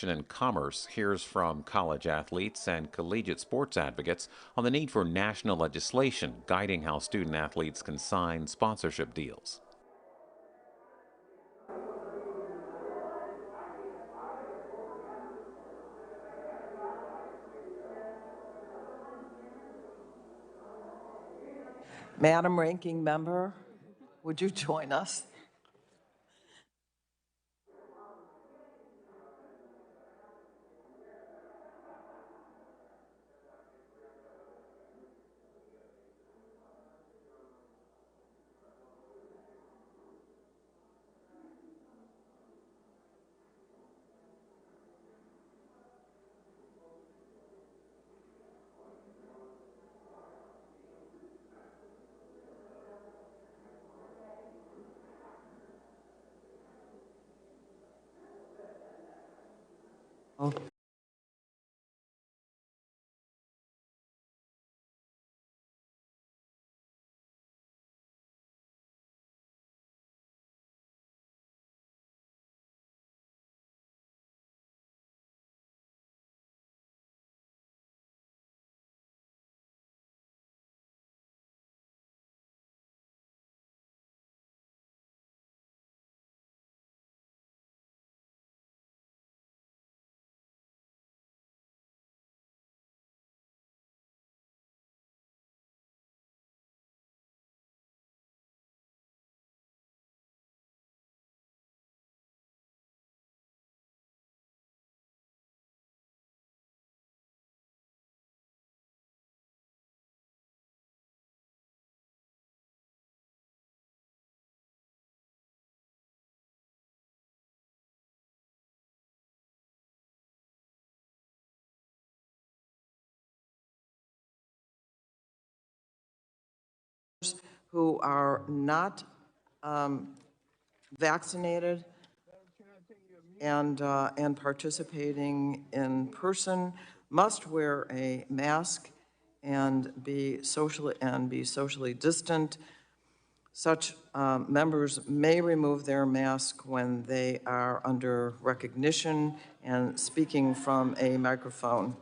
and Commerce hears from college athletes and collegiate sports advocates on the need for national legislation guiding how student athletes can sign sponsorship deals. Madam Ranking Member, would you join us? Oh. Who are not vaccinated and participating in person must wear a mask and be socially distant. Such members may remove their mask when they are under recognition and speaking from a microphone.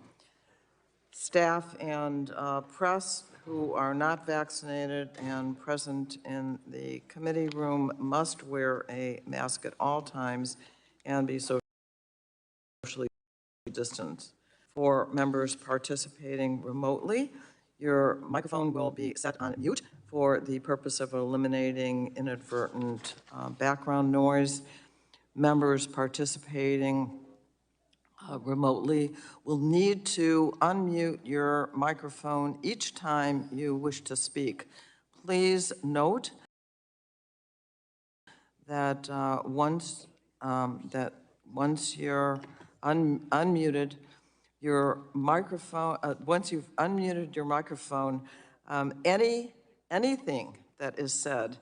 Staff and press who are not vaccinated and present in the committee room must wear a mask at all times and be socially distant. For members participating remotely, your microphone will be set on mute for the purpose of eliminating inadvertent background noise. Members participating remotely will need to unmute your microphone each time you wish to speak. Please note that once you're unmuted your microphone, once you've unmuted your microphone, anything that is said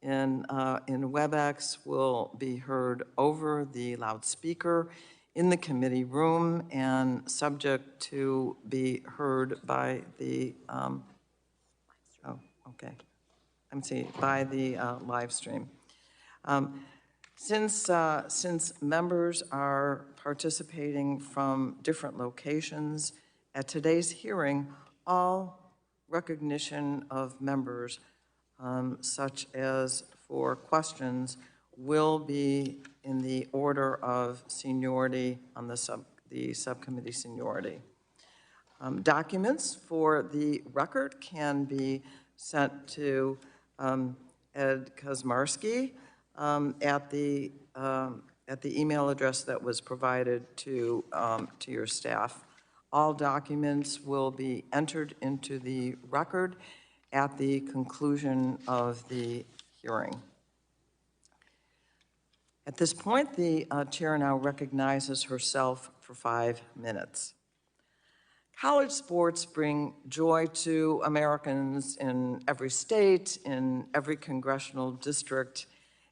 in WebEx will be heard over the loudspeaker in the committee room and subject to be heard by the, by the live stream. Since members are participating from different locations at today's hearing, all recognition of members, such as for questions, will be in the order of seniority on the subcommittee seniority. Documents for the record can be sent to Ed Kosmarski at the email address that was provided to your staff. All documents will be entered into the record at the conclusion of the hearing. At this point, the chair now recognizes herself for 5 minutes. College sports bring joy to Americans in every state, in every congressional district,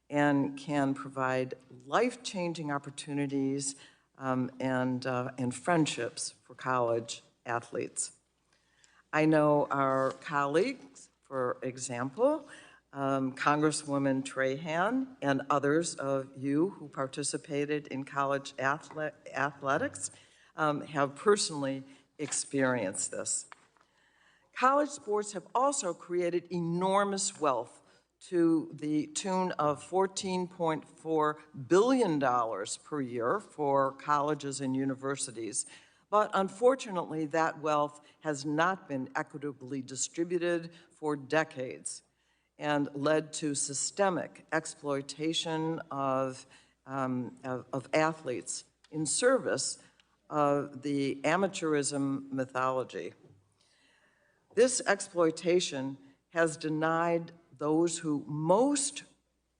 and can provide life-changing opportunities and friendships for college athletes. I know our colleagues, for example, Congresswoman Trahan and others of you who participated in college athletics have personally experienced this. College sports have also created enormous wealth to the tune of $14.4 billion per year for colleges and universities. But unfortunately, that wealth has not been equitably distributed for decades and led to systemic exploitation of athletes in service of the amateurism mythology. This exploitation has denied those who most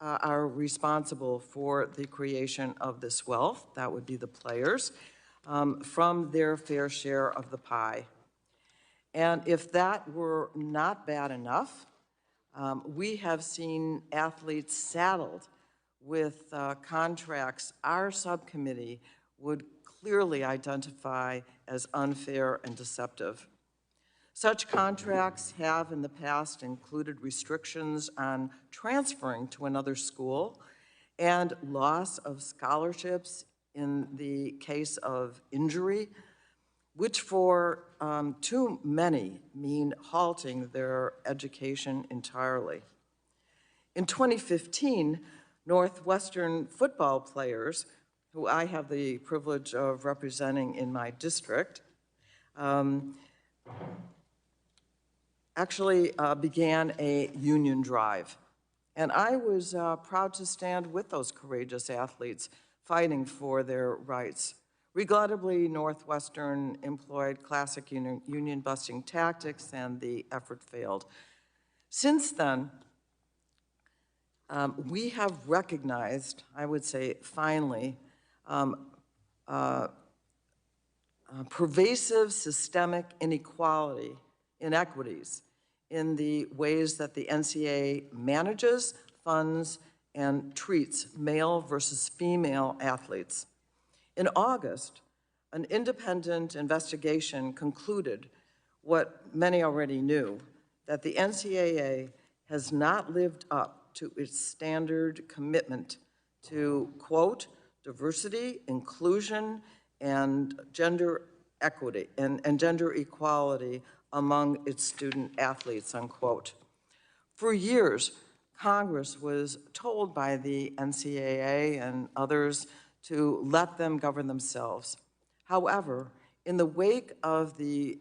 are responsible for the creation of this wealth, that would be the players, from their fair share of the pie. And if that were not bad enough, we have seen athletes saddled with contracts our subcommittee would clearly identify as unfair and deceptive. Such contracts have in the past included restrictions on transferring to another school and loss of scholarships in the case of injury, which for too many mean halting their education entirely. In 2015, Northwestern football players, who I have the privilege of representing in my district, actually began a union drive. And I was proud to stand with those courageous athletes fighting for their rights. Regrettably, Northwestern employed classic union-busting tactics, and the effort failed. Since then, we have recognized, I would say finally, pervasive systemic inequities in the ways that the NCAA manages, funds, and treats male versus female athletes. In August, an independent investigation concluded what many already knew, that the NCAA has not lived up to its standard commitment to, quote, diversity, inclusion, and gender equity and gender equality among its student athletes, unquote. For years, Congress was told by the NCAA and others to let them govern themselves. However, in the wake of the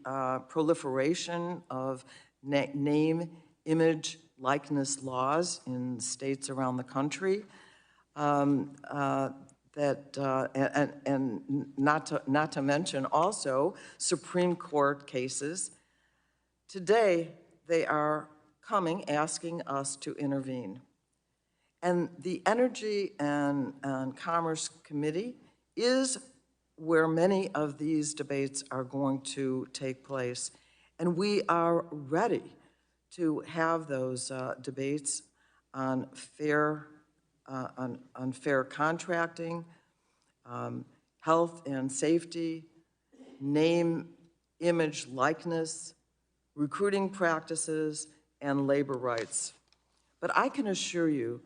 proliferation of name, image, likeness laws in states around the country, and not to mention also Supreme Court cases, today they are coming asking us to intervene. And the Energy and Commerce Committee is where many of these debates are going to take place. And we are ready to have those debates on fair contracting, health and safety, name, image, likeness, recruiting practices, and labor rights. But I can assure you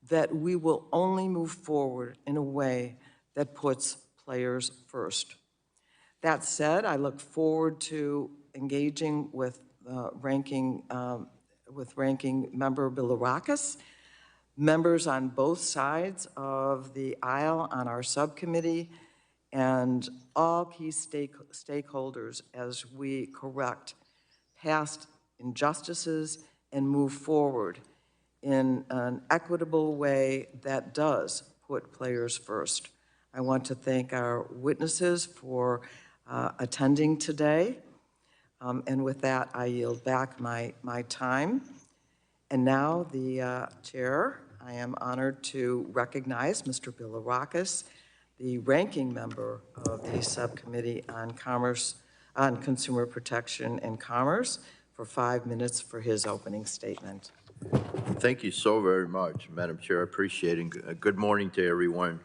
that we will only move forward in a way that puts players first. That said, I look forward to engaging with Ranking Member Bilirakis, members on both sides of the aisle on our subcommittee, and all key stakeholders as we correct past injustices and move forward in an equitable way that does put players first. I want to thank our witnesses for attending today. And with that, I yield back my time. And now the chair, I am honored to recognize Mr. Bilirakis, the ranking member of the Subcommittee on Consumer Protection and Commerce, for 5 minutes for his opening statement. Thank you so very much, Madam Chair. I appreciate it. Good morning to everyone,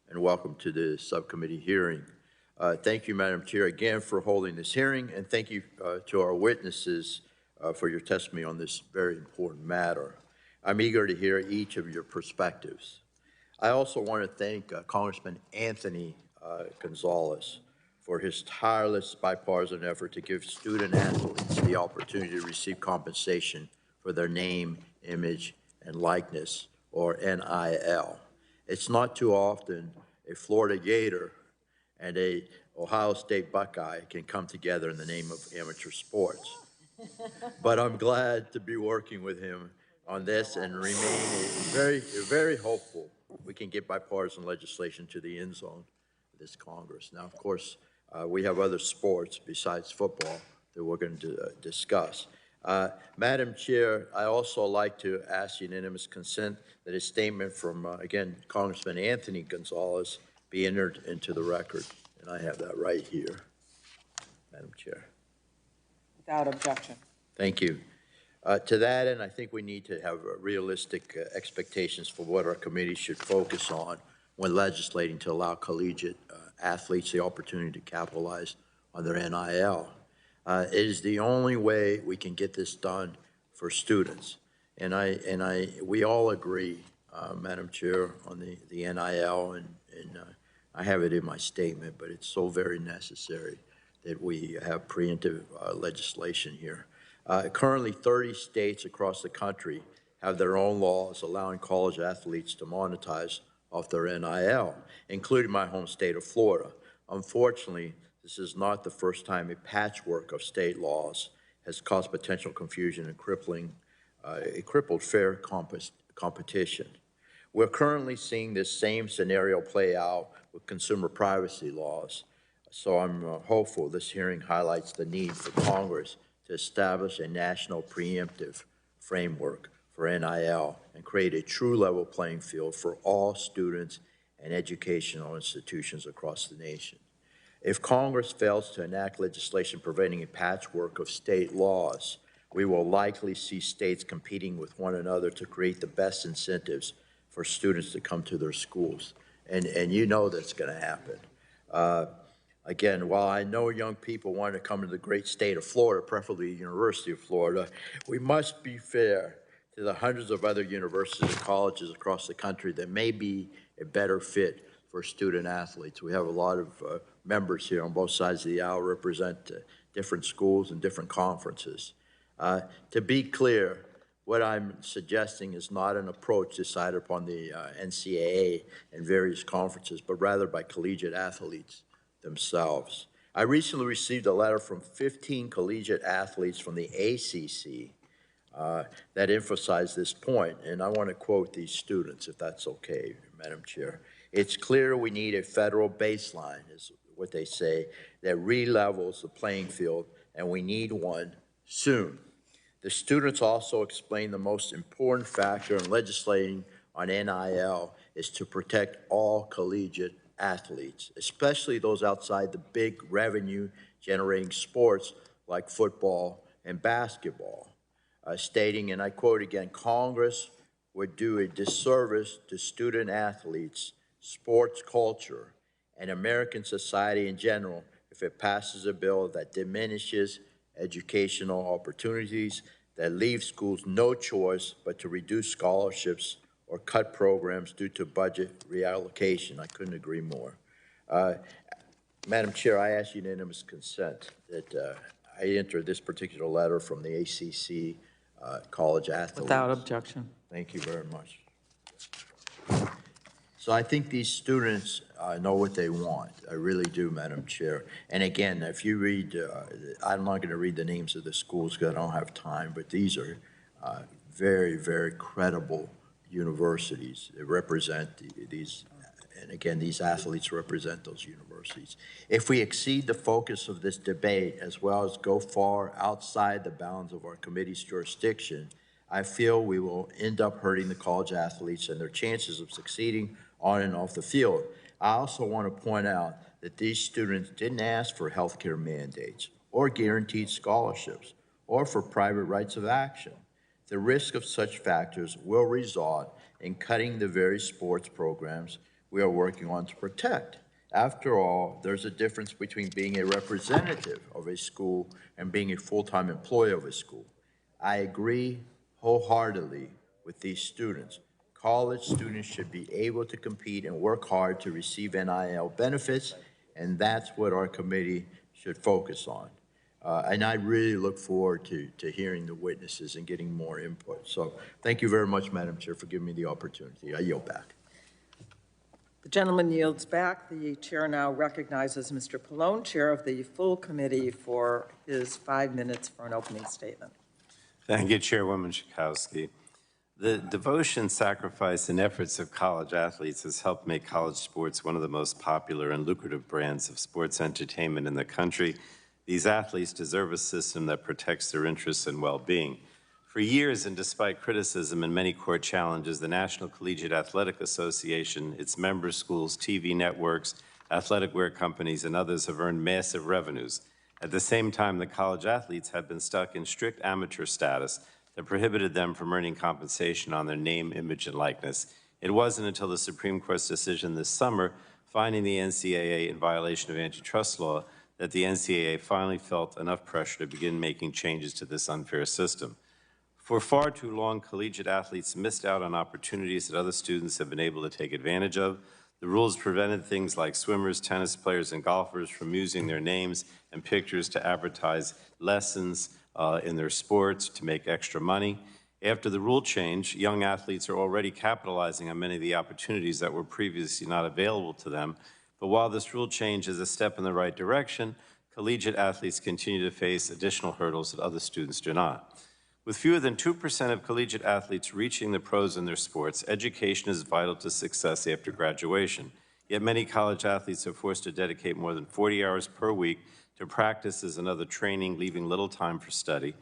and welcome to the subcommittee hearing. Thank you, Madam Chair, again for holding this hearing, and thank you to our witnesses for your testimony on this very important matter. I'm eager to hear each of your perspectives. I also want to thank Congressman Anthony Gonzalez for his tireless bipartisan effort to give student athletes the opportunity to receive compensation for their name, image, and likeness, or NIL. It's not too often a Florida Gator and a Ohio State Buckeye can come together in the name of amateur sports. But I'm glad to be working with him on this and remain very hopeful we can get bipartisan legislation to the end zone of this Congress. Now, of course, we have other sports besides football that we're going to discuss. Madam Chair, I also like to ask unanimous consent that a statement from, again, Congressman Anthony Gonzalez be entered into the record. And I have that right here, Madam Chair. Without objection. Thank you. To that end, I think we need to have realistic expectations for what our committee should focus on when legislating to allow collegiate athletes the opportunity to capitalize on their NIL. It is the only way we can get this done for students. And we all agree, Madam Chair, on the NIL, and I have it in my statement, but it's so very necessary that we have preemptive legislation here. Currently, 30 states across the country have their own laws allowing college athletes to monetize off their NIL, including my home state of Florida. Unfortunately, this is not the first time a patchwork of state laws has caused potential confusion and crippled fair competition. We're currently seeing this same scenario play out with consumer privacy laws. So I'm hopeful this hearing highlights the need for Congress to establish a national preemptive framework for NIL and create a true level playing field for all students and educational institutions across the nation. If Congress fails to enact legislation preventing a patchwork of state laws, we will likely see states competing with one another to create the best incentives for students to come to their schools. And you know that's going to happen. Again, while I know young people want to come to the great state of Florida, preferably the University of Florida, we must be fair to the hundreds of other universities and colleges across the country that may be a better fit for student athletes. We have a lot of members here on both sides of the aisle represent different schools and different conferences. To be clear, what I'm suggesting is not an approach decided upon the NCAA and various conferences, but rather by collegiate athletes themselves. I recently received a letter from 15 collegiate athletes from the ACC that emphasize this point, and I want to quote these students, if that's okay, Madam Chair. It's clear we need a federal baseline, is what they say, that re-levels the playing field, and we need one soon. The students also explain the most important factor in legislating on NIL is to protect all collegiate athletes, especially those outside the big revenue-generating sports like football and basketball, stating, and I quote again, Congress would do a disservice to student athletes, sports culture, and American society in general if it passes a bill that diminishes educational opportunities, that leaves schools no choice but to reduce scholarships or cut programs due to budget reallocation. I couldn't agree more. Madam Chair, I ask unanimous consent that I enter this particular letter from the ACC college athletes. Without objection. Thank you very much. So I think these students know what they want. I really do, Madam Chair. And again, if you read, I'm not going to read the names of the schools because I don't have time, but these are very, very credible universities that represent these, and again, these athletes represent those universities. If we exceed the focus of this debate as well as go far outside the bounds of our committee's jurisdiction, I feel we will end up hurting the college athletes and their chances of succeeding on and off the field. I also want to point out that these students didn't ask for healthcare mandates or guaranteed scholarships or for private rights of action. The risk of such factors will result in cutting the very sports programs we are working on to protect. After all, there's a difference between being a representative of a school and being a full-time employee of a school. I agree wholeheartedly with these students. College students should be able to compete and work hard to receive NIL benefits, and that's what our committee should focus on. And I really look forward to hearing the witnesses and getting more input. So thank you very much, Madam Chair, for giving me the opportunity. I yield back. The gentleman yields back. The chair now recognizes Mr. Pallone, chair of the full committee, for his 5 minutes for an opening statement. Thank you, Chairwoman Schakowsky. The devotion, sacrifice, and efforts of college athletes has helped make college sports one of the most popular and lucrative brands of sports entertainment in the country. These athletes deserve a system that protects their interests and well-being. For years, and despite criticism and many court challenges, the National Collegiate Athletic Association, its member schools, TV networks, athletic wear companies, and others have earned massive revenues. At the same time, the college athletes have been stuck in strict amateur status that prohibited them from earning compensation on their name, image, and likeness. It wasn't until the Supreme Court's decision this summer, finding the NCAA in violation of antitrust law, that the NCAA finally felt enough pressure to begin making changes to this unfair system. For far too long, collegiate athletes missed out on opportunities that other students have been able to take advantage of. The rules prevented things like swimmers, tennis players, and golfers from using their names and pictures to advertise lessons in their sports to make extra money. After the rule change, young athletes are already capitalizing on many of the opportunities that were previously not available to them. But while this rule change is a step in the right direction, collegiate athletes continue to face additional hurdles that other students do not. With fewer than 2% of collegiate athletes reaching the pros in their sports, education is vital to success after graduation. Yet many college athletes are forced to dedicate more than 40 hours per week to practices and other training, leaving little time for study.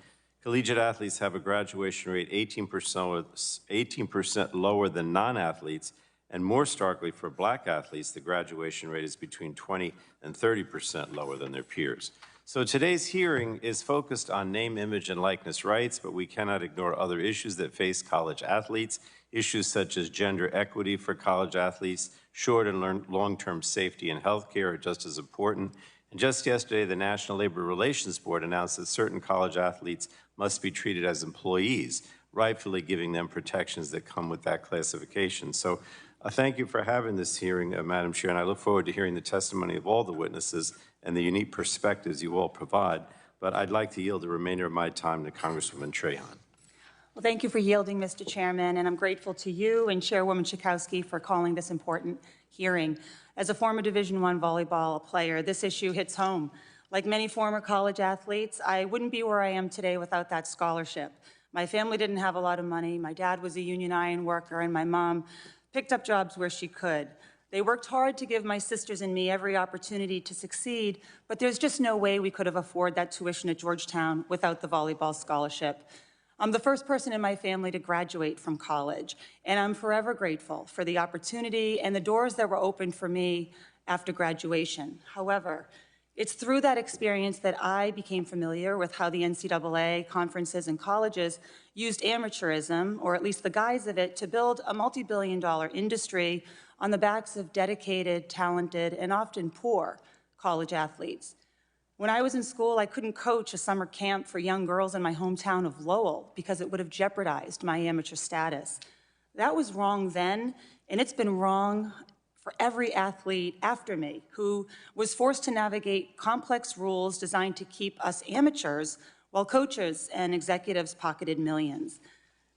Collegiate athletes have a graduation rate 18% lower than non-athletes, and more starkly for Black athletes, the graduation rate is between 20 and 30% lower than their peers. So today's hearing is focused on name, image, and likeness rights, but we cannot ignore other issues that face college athletes. Issues such as gender equity for college athletes, short and long-term safety and health care are just as important. And just yesterday, the National Labor Relations Board announced that certain college athletes must be treated as employees, rightfully giving them protections that come with that classification. So thank you for having this hearing, Madam Chair, and I look forward to hearing the testimony of all the witnesses and the unique perspectives you all provide. But I'd like to yield the remainder of my time to Congresswoman Trahan. Well, thank you for yielding, Mr. Chairman, and I'm grateful to you and Chairwoman Schakowsky for calling this important hearing. As a former Division I volleyball player, this issue hits home. Like many former college athletes, I wouldn't be where I am today without that scholarship. My family didn't have a lot of money. My dad was a union iron worker, and my mom picked up jobs where she could. They worked hard to give my sisters and me every opportunity to succeed, but there's just no way we could have afforded that tuition at Georgetown without the volleyball scholarship. I'm the first person in my family to graduate from college, and I'm forever grateful for the opportunity and the doors that were opened for me after graduation. However, it's through that experience that I became familiar with how the NCAA, conferences, and colleges used amateurism, or at least the guise of it, to build a multi-billion-dollar industry on the backs of dedicated, talented, and often poor college athletes. When I was in school, I couldn't coach a summer camp for young girls in my hometown of Lowell because it would have jeopardized my amateur status. That was wrong then, and it's been wrong for every athlete after me who was forced to navigate complex rules designed to keep us amateurs while coaches and executives pocketed millions.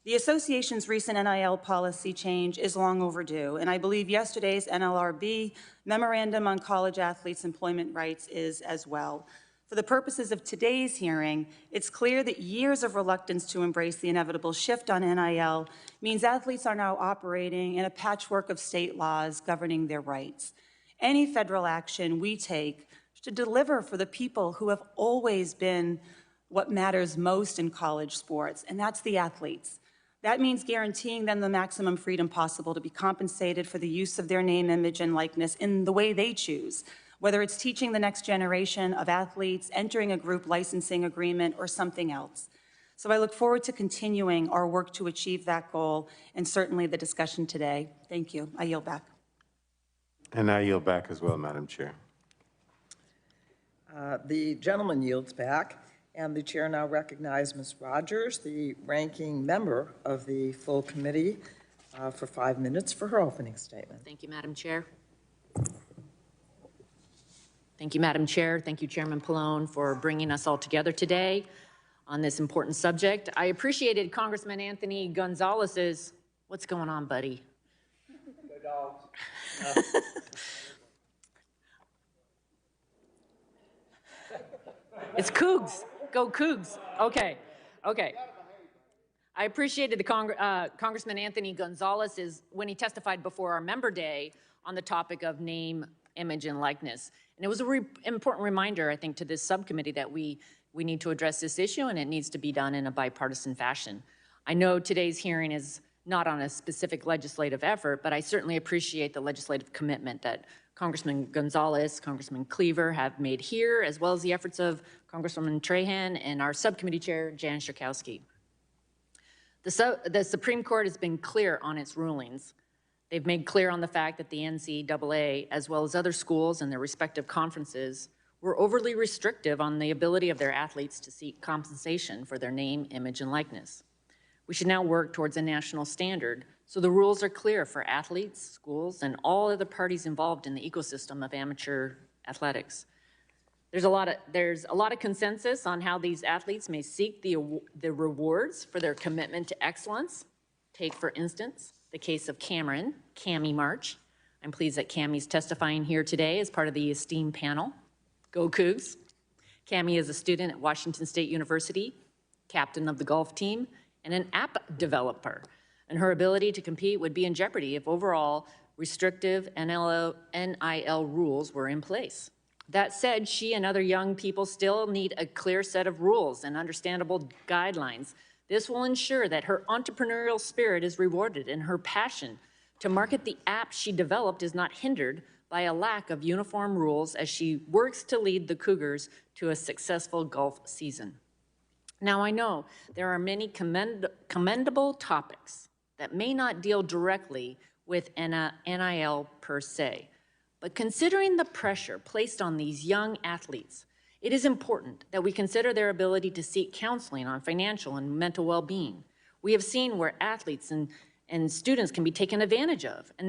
The association's recent NIL policy change is long overdue, and I believe yesterday's NLRB memorandum on college athletes' employment rights is as well. For the purposes of today's hearing, it's clear that years of reluctance to embrace the inevitable shift on NIL means athletes are now operating in a patchwork of state laws governing their rights. Any federal action we take should deliver for the people who have always been what matters most in college sports, and that's the athletes. That means guaranteeing them the maximum freedom possible to be compensated for the use of their name, image, and likeness in the way they choose, whether it's teaching the next generation of athletes, entering a group licensing agreement, or something else. So I look forward to continuing our work to achieve that goal, and certainly the discussion today. Thank you. I yield back. And I yield back as well, Madam Chair. The gentleman yields back. And the chair now recognizes Ms. Rogers, the ranking member of the full committee, for 5 minutes for her opening statement. Thank you, Madam Chair. Thank you, Madam Chair. Thank you, Chairman Pallone, for bringing us all together today on this important subject. I appreciated Congressman Anthony Gonzalez's, what's going on, buddy? The dogs. It's Cougs. Go Cougs. Okay. Okay. I appreciated the Congressman Anthony Gonzalez's when he testified before our member day on the topic of name, image, and likeness. And it was an important reminder, I think, to this subcommittee that we need to address this issue, and it needs to be done in a bipartisan fashion. I know today's hearing is not on a specific legislative effort, but I certainly appreciate the legislative commitment that Congressman Gonzalez, Congressman Cleaver have made here, as well as the efforts of Congresswoman Trahan and our subcommittee chair, Jan Schakowsky. The Supreme Court has been clear on its rulings. They've made clear on the fact that the NCAA, as well as other schools and their respective conferences, were overly restrictive on the ability of their athletes to seek compensation for their name, image, and likeness. We should now work towards a national standard so the rules are clear for athletes, schools, and all other parties involved in the ecosystem of amateur athletics. There's a lot of consensus on how these athletes may seek the rewards for their commitment to excellence. Take, for instance, the case of Cammie March. I'm pleased that Cammie's testifying here today as part of the esteemed panel. Go Cougs. Cammie is a student at Washington State University, captain of the golf team, and an app developer. And her ability to compete would be in jeopardy if overall restrictive NIL rules were in place. That said, she and other young people still need a clear set of rules and understandable guidelines. This will ensure that her entrepreneurial spirit is rewarded and her passion to market the app she developed is not hindered by a lack of uniform rules as she works to lead the Cougars to a successful golf season. Now, I know there are many commendable topics that may not deal directly with NIL per se, but considering the pressure placed on these young athletes, it is important that we consider their ability to seek counseling on financial and mental well-being. We have seen where athletes and students can be taken advantage of, and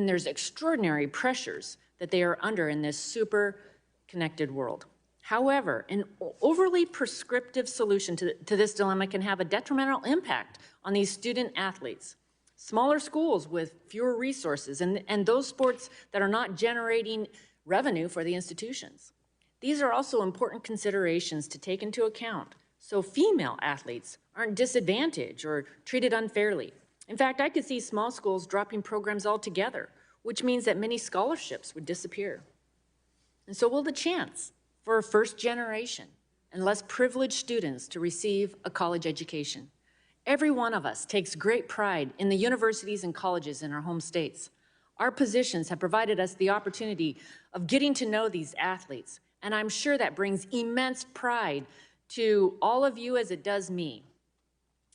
there's extraordinary pressures that they are under in this super connected world. However, an overly prescriptive solution to this dilemma can have a detrimental impact on these student athletes. Smaller schools with fewer resources and those sports that are not generating revenue for the institutions. These are also important considerations to take into account so female athletes aren't disadvantaged or treated unfairly. In fact, I could see small schools dropping programs altogether, which means that many scholarships would disappear. And so will the chance for first generation and less privileged students to receive a college education. Every one of us takes great pride in the universities and colleges in our home states. Our positions have provided us the opportunity of getting to know these athletes, and I'm sure that brings immense pride to all of you as it does me.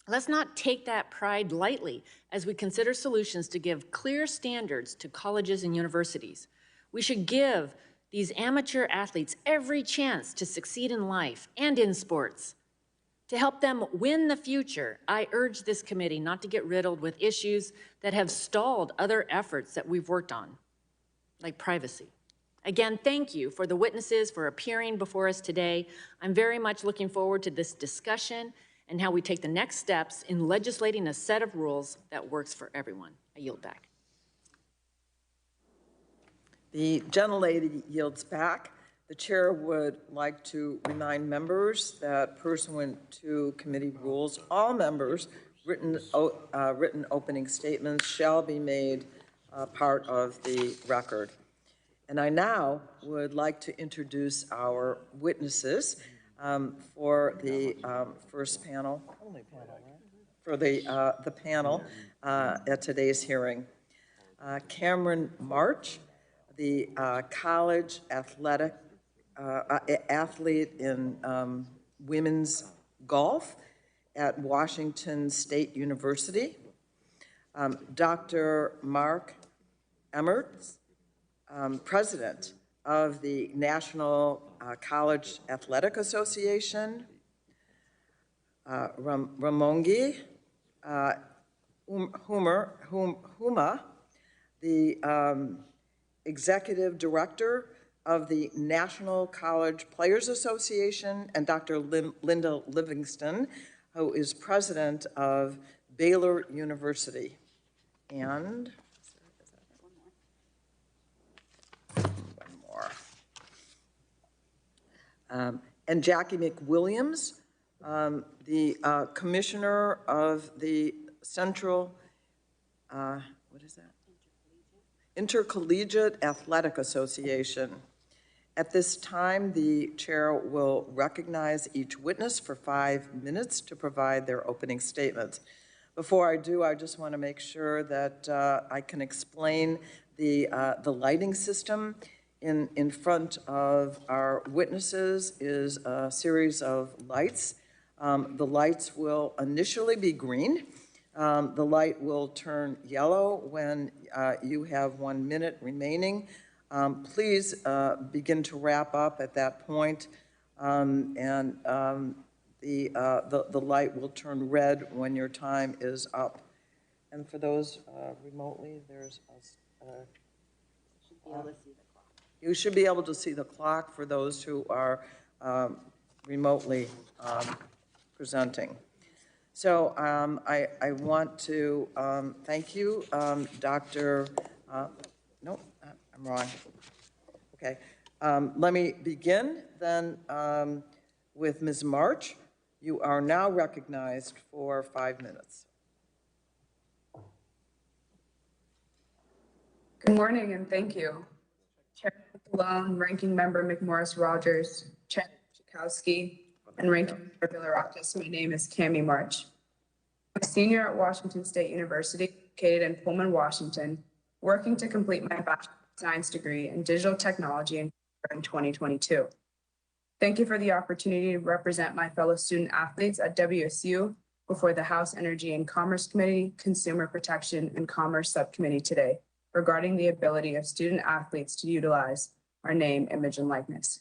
Let's not take that pride lightly as we consider solutions to give clear standards to colleges and universities. We should give these amateur athletes every chance to succeed in life and in sports. To help them win the future, I urge this committee not to get riddled with issues that have stalled other efforts that we've worked on, like privacy. Again, thank you for the witnesses for appearing before us today. I'm very much looking forward to this discussion and how we take the next steps in legislating a set of rules that works for everyone. I yield back. The gentlelady yields back. The chair would like to remind members that pursuant to committee rules, all members' written opening statements shall be made part of the record. And I now would like to introduce our witnesses for the first panel, for the panel at today's hearing. Cameron March, the college athlete in women's golf at Washington State University. Dr. Mark Emmerts, president of the National College Athletic Association, Ramongi Huma, the Executive Director of the National College Players Association, and Dr. Linda Livingston, who is President of Baylor University. And one more. And Jackie McWilliams, the Commissioner of the Central, what is that? Intercollegiate Athletic Association. At this time, the chair will recognize each witness for 5 minutes to provide their opening statements. Before I do, I just want to make sure that I can explain the lighting system. In front of our witnesses is a series of lights. The lights will initially be green. The light will turn yellow when you have 1 minute remaining. Please begin to wrap up at that point, and the light will turn red when your time is up. And for those remotely, there's you should be able to see the clock for those who are remotely presenting. So I want to thank you, Dr. No, I'm wrong. Okay. Let me begin then with Ms. March. You are now recognized for 5 minutes. Good morning and thank you. Chairman Malone, Ranking Member McMorris Rogers, Chairman Chakowski, and Ranking Member Bilirakis. My name is Cammie March. I'm a senior at Washington State University, located in Pullman, Washington, working to complete my Bachelor of Science degree in Digital Technology in 2022. Thank you for the opportunity to represent my fellow student athletes at WSU before the House Energy and Commerce Committee, Consumer Protection and Commerce Subcommittee today regarding the ability of student athletes to utilize our name, image, and likeness.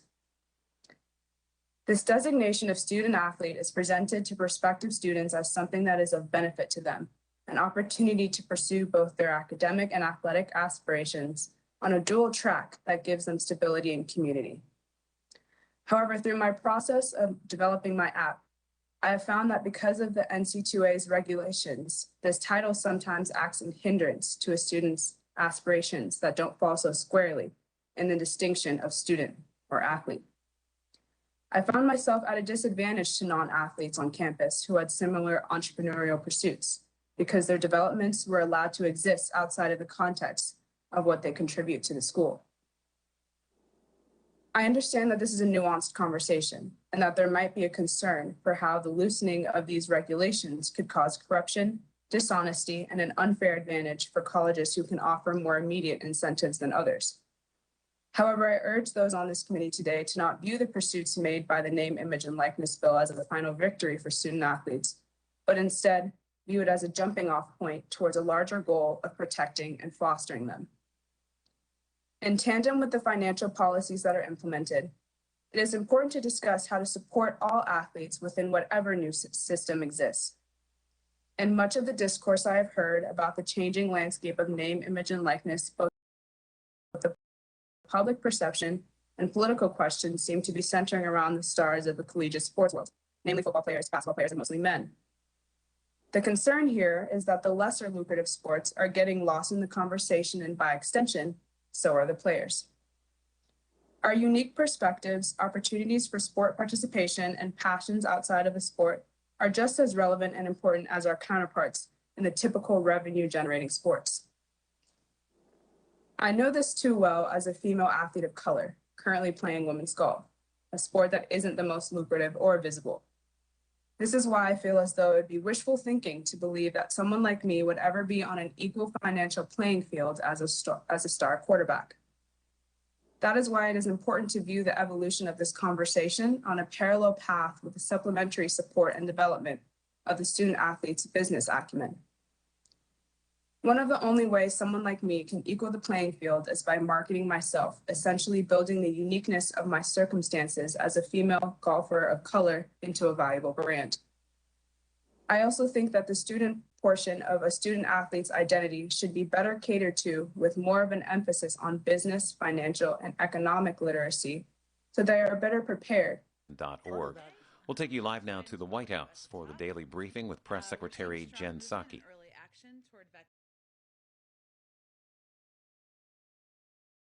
This designation of student athlete is presented to prospective students as something that is of benefit to them, an opportunity to pursue both their academic and athletic aspirations on a dual track that gives them stability and community. However, through my process of developing my app, I have found that because of the NC2A's regulations, this title sometimes acts in hindrance to a student's aspirations that don't fall so squarely in the distinction of student or athlete. I found myself at a disadvantage to non-athletes on campus who had similar entrepreneurial pursuits because their developments were allowed to exist outside of the context of what they contribute to the school. I understand that this is a nuanced conversation and that there might be a concern for how the loosening of these regulations could cause corruption, dishonesty, and an unfair advantage for colleges who can offer more immediate incentives than others. However, I urge those on this committee today to not view the pursuits made by the Name, Image, and Likeness Bill as a final victory for student athletes, but instead view it as a jumping off point towards a larger goal of protecting and fostering them. In tandem with the financial policies that are implemented, it is important to discuss how to support all athletes within whatever new system exists. In much of the discourse I have heard about the changing landscape of name, image, and likeness, both the public perception and political questions seem to be centering around the stars of the collegiate sports world, namely football players, basketball players, and mostly men. The concern here is that the lesser lucrative sports are getting lost in the conversation, and by extension, so are the players. Our unique perspectives, opportunities for sport participation, and passions outside of the sport are just as relevant and important as our counterparts in the typical revenue-generating sports. I know this too well as a female athlete of color, currently playing women's golf, a sport that isn't the most lucrative or visible. This is why I feel as though it would be wishful thinking to believe that someone like me would ever be on an equal financial playing field as a star quarterback. That is why it is important to view the evolution of this conversation on a parallel path with the supplementary support and development of the student athlete's business acumen. One of the only ways someone like me can equal the playing field is by marketing myself, essentially building the uniqueness of my circumstances as a female golfer of color into a valuable brand. I also think that the student portion of a student athlete's identity should be better catered to with more of an emphasis on business, financial, and economic literacy so they are better prepared. .org. We'll take you live now to the White House for the daily briefing with Press Secretary Jen Psaki.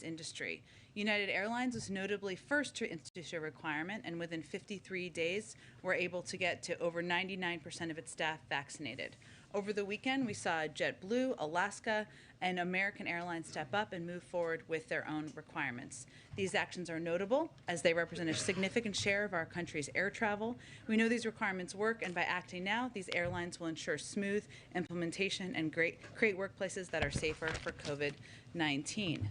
Industry. United Airlines was notably first to institute a requirement, and within 53 days were able to get to over 99% of its staff vaccinated. Over the weekend, we saw JetBlue, Alaska, and American Airlines step up and move forward with their own requirements. These actions are notable as they represent a significant share of our country's air travel. We know these requirements work, and by acting now, these airlines will ensure smooth implementation and create workplaces that are safer for COVID-19.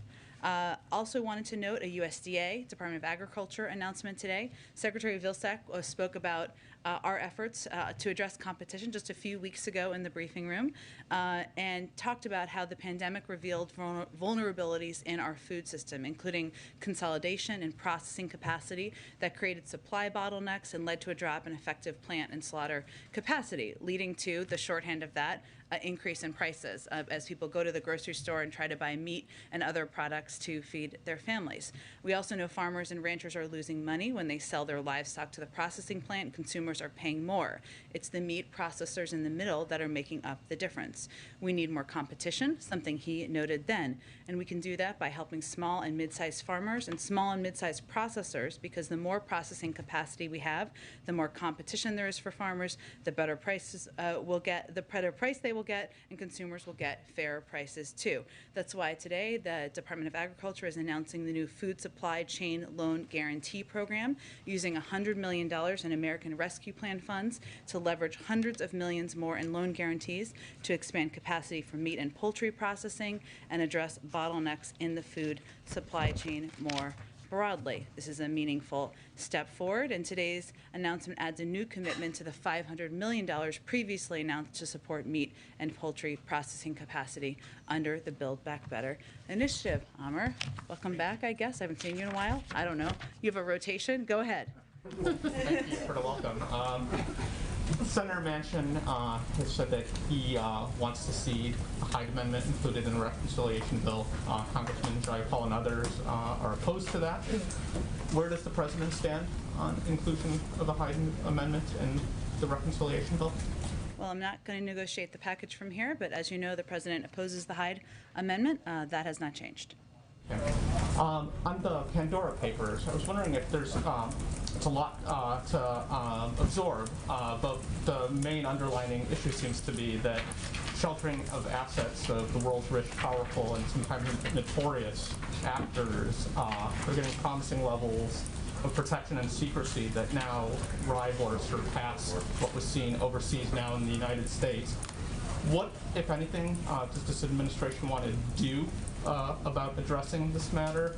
Also wanted to note a USDA, Department of Agriculture announcement today. Secretary Vilsack spoke about our efforts to address competition just a few weeks ago in the briefing room and talked about how the pandemic revealed vulnerabilities in our food system, including consolidation and processing capacity that created supply bottlenecks and led to a drop in effective plant and slaughter capacity, leading to the shorthand of that, increase in prices as people go to the grocery store and try to buy meat and other products to feed their families. We also know farmers and ranchers are losing money when they sell their livestock to the processing plant. Consumers are paying more. It's the meat processors in the middle that are making up the difference. We need more competition, something he noted then, and we can do that by helping small and mid-sized farmers and small and mid-sized processors, because the more processing capacity we have, the more competition there is for farmers, the better prices we'll get, the better price they will get, and consumers will get fair prices too. That's why today the Department of Agriculture is announcing the new Food Supply Chain Loan Guarantee Program, using $100 million in American Rescue Plan funds to leverage hundreds of millions more in loan guarantees to expand capacity for meat and poultry processing and address bottlenecks in the food supply chain more broadly. This is a meaningful step forward, and today's announcement adds a new commitment to the $500 million previously announced to support meat and poultry processing capacity under the Build Back Better initiative. Amr, welcome back, I guess. I haven't seen you in a while. I don't know. You have a rotation? Go ahead. Thank you for the welcome. Senator Manchin has said that he wants to see a Hyde Amendment included in the reconciliation bill. Congressman Jayapal and others are opposed to that. Where does the president stand on inclusion of a Hyde Amendment in the reconciliation bill? Well, I'm not going to negotiate the package from here, but as you know, the president opposes the Hyde Amendment. That has not changed. Okay. On the Pandora Papers, I was wondering if there's it's a lot to absorb, but the main underlining issue seems to be that sheltering of assets of the world's rich, powerful, and sometimes notorious actors are getting promising levels of protection and secrecy that now rival or surpass what was seen overseas now in the United States. What, if anything, does this administration want to do about addressing this matter?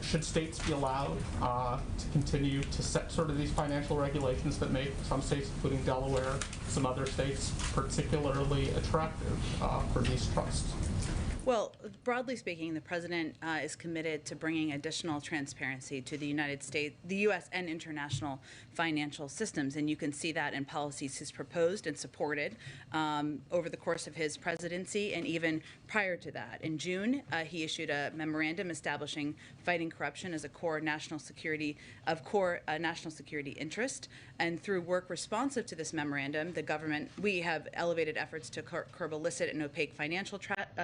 Should states be allowed to continue to set sort of these financial regulations that make some states, including Delaware, some other states, particularly attractive for these trusts? Well, broadly speaking, the president is committed to bringing additional transparency to the United States, the U.S. and international financial systems, and you can see that in policies he's proposed and supported over the course of his presidency and even prior to that. In June, he issued a memorandum establishing fighting corruption as a core national security interest, and through work responsive to this memorandum, the government, we have elevated efforts to curb illicit and opaque financial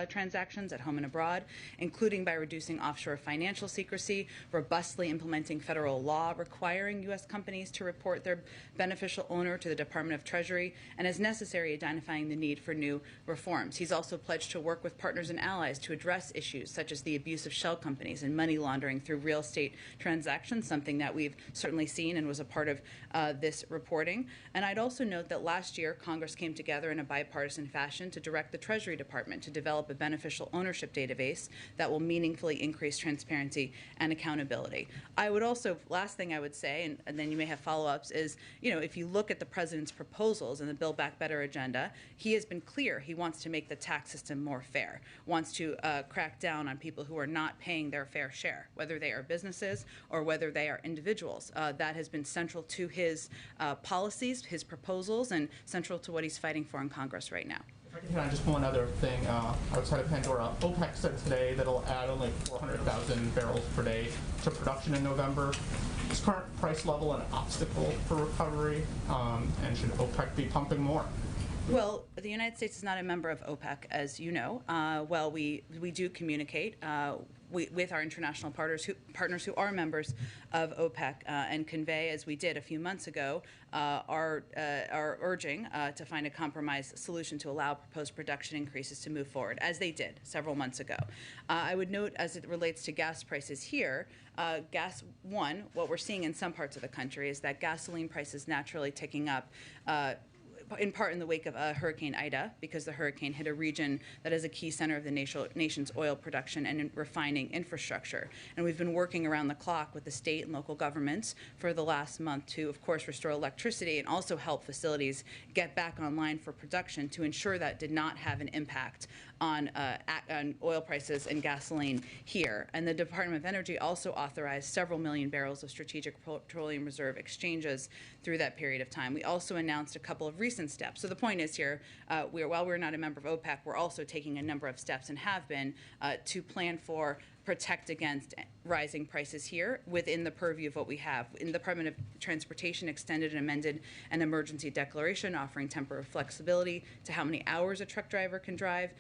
transactions at home and abroad, including by reducing offshore financial secrecy, robustly implementing federal law requiring U.S. companies to report their beneficial owner to the Department of Treasury, and as necessary, identifying the need for new reforms. He's also pledged to work with partners and allies to address issues such as the abuse of shell companies and money laundering through real estate transactions, something that we've certainly seen and was a part of this reporting. And I'd also note that last year, Congress came together in a bipartisan fashion to direct the Treasury Department to develop a beneficial beneficial ownership database that will meaningfully increase transparency and accountability. I would also, last thing I would say, and then you may have follow-ups, is, if you look at the president's proposals in the Build Back Better agenda, he has been clear he wants to make the tax system more fair, wants to crack down on people who are not paying their fair share, whether they are businesses or whether they are individuals. That has been central to his policies, his proposals, and central to what he's fighting for in Congress right now. If I can hit on just one other thing, outside of Pandora, OPEC said today that it'll add only 400,000 barrels per day to production in November. Is current price level an obstacle for recovery, and should OPEC be pumping more? Well, the United States is not a member of OPEC, as you know. Well, we do communicate with our international partners who are members of OPEC and convey, as we did a few months ago, our urging to find a compromise solution to allow proposed production increases to move forward, as they did several months ago. I would note, as it relates to gas prices here, what we're seeing in some parts of the country is that gasoline prices naturally ticking up, in part in the wake of Hurricane Ida, because the hurricane hit a region that is a key center of the nation's oil production and refining infrastructure. And we've been working around the clock with the state and local governments for the last month to, of course, restore electricity and also help facilities get back online for production to ensure that did not have an impact on oil prices and gasoline here. And the Department of Energy also authorized several million barrels of strategic petroleum reserve exchanges through that period of time. We also announced a couple of recent steps. So the point is here, while we're not a member of OPEC, we're also taking a number of steps and have been to plan for, protect against rising prices here within the purview of what we have. In the Department of Transportation extended and amended an emergency declaration offering temporary flexibility to how many hours a truck driver can drive.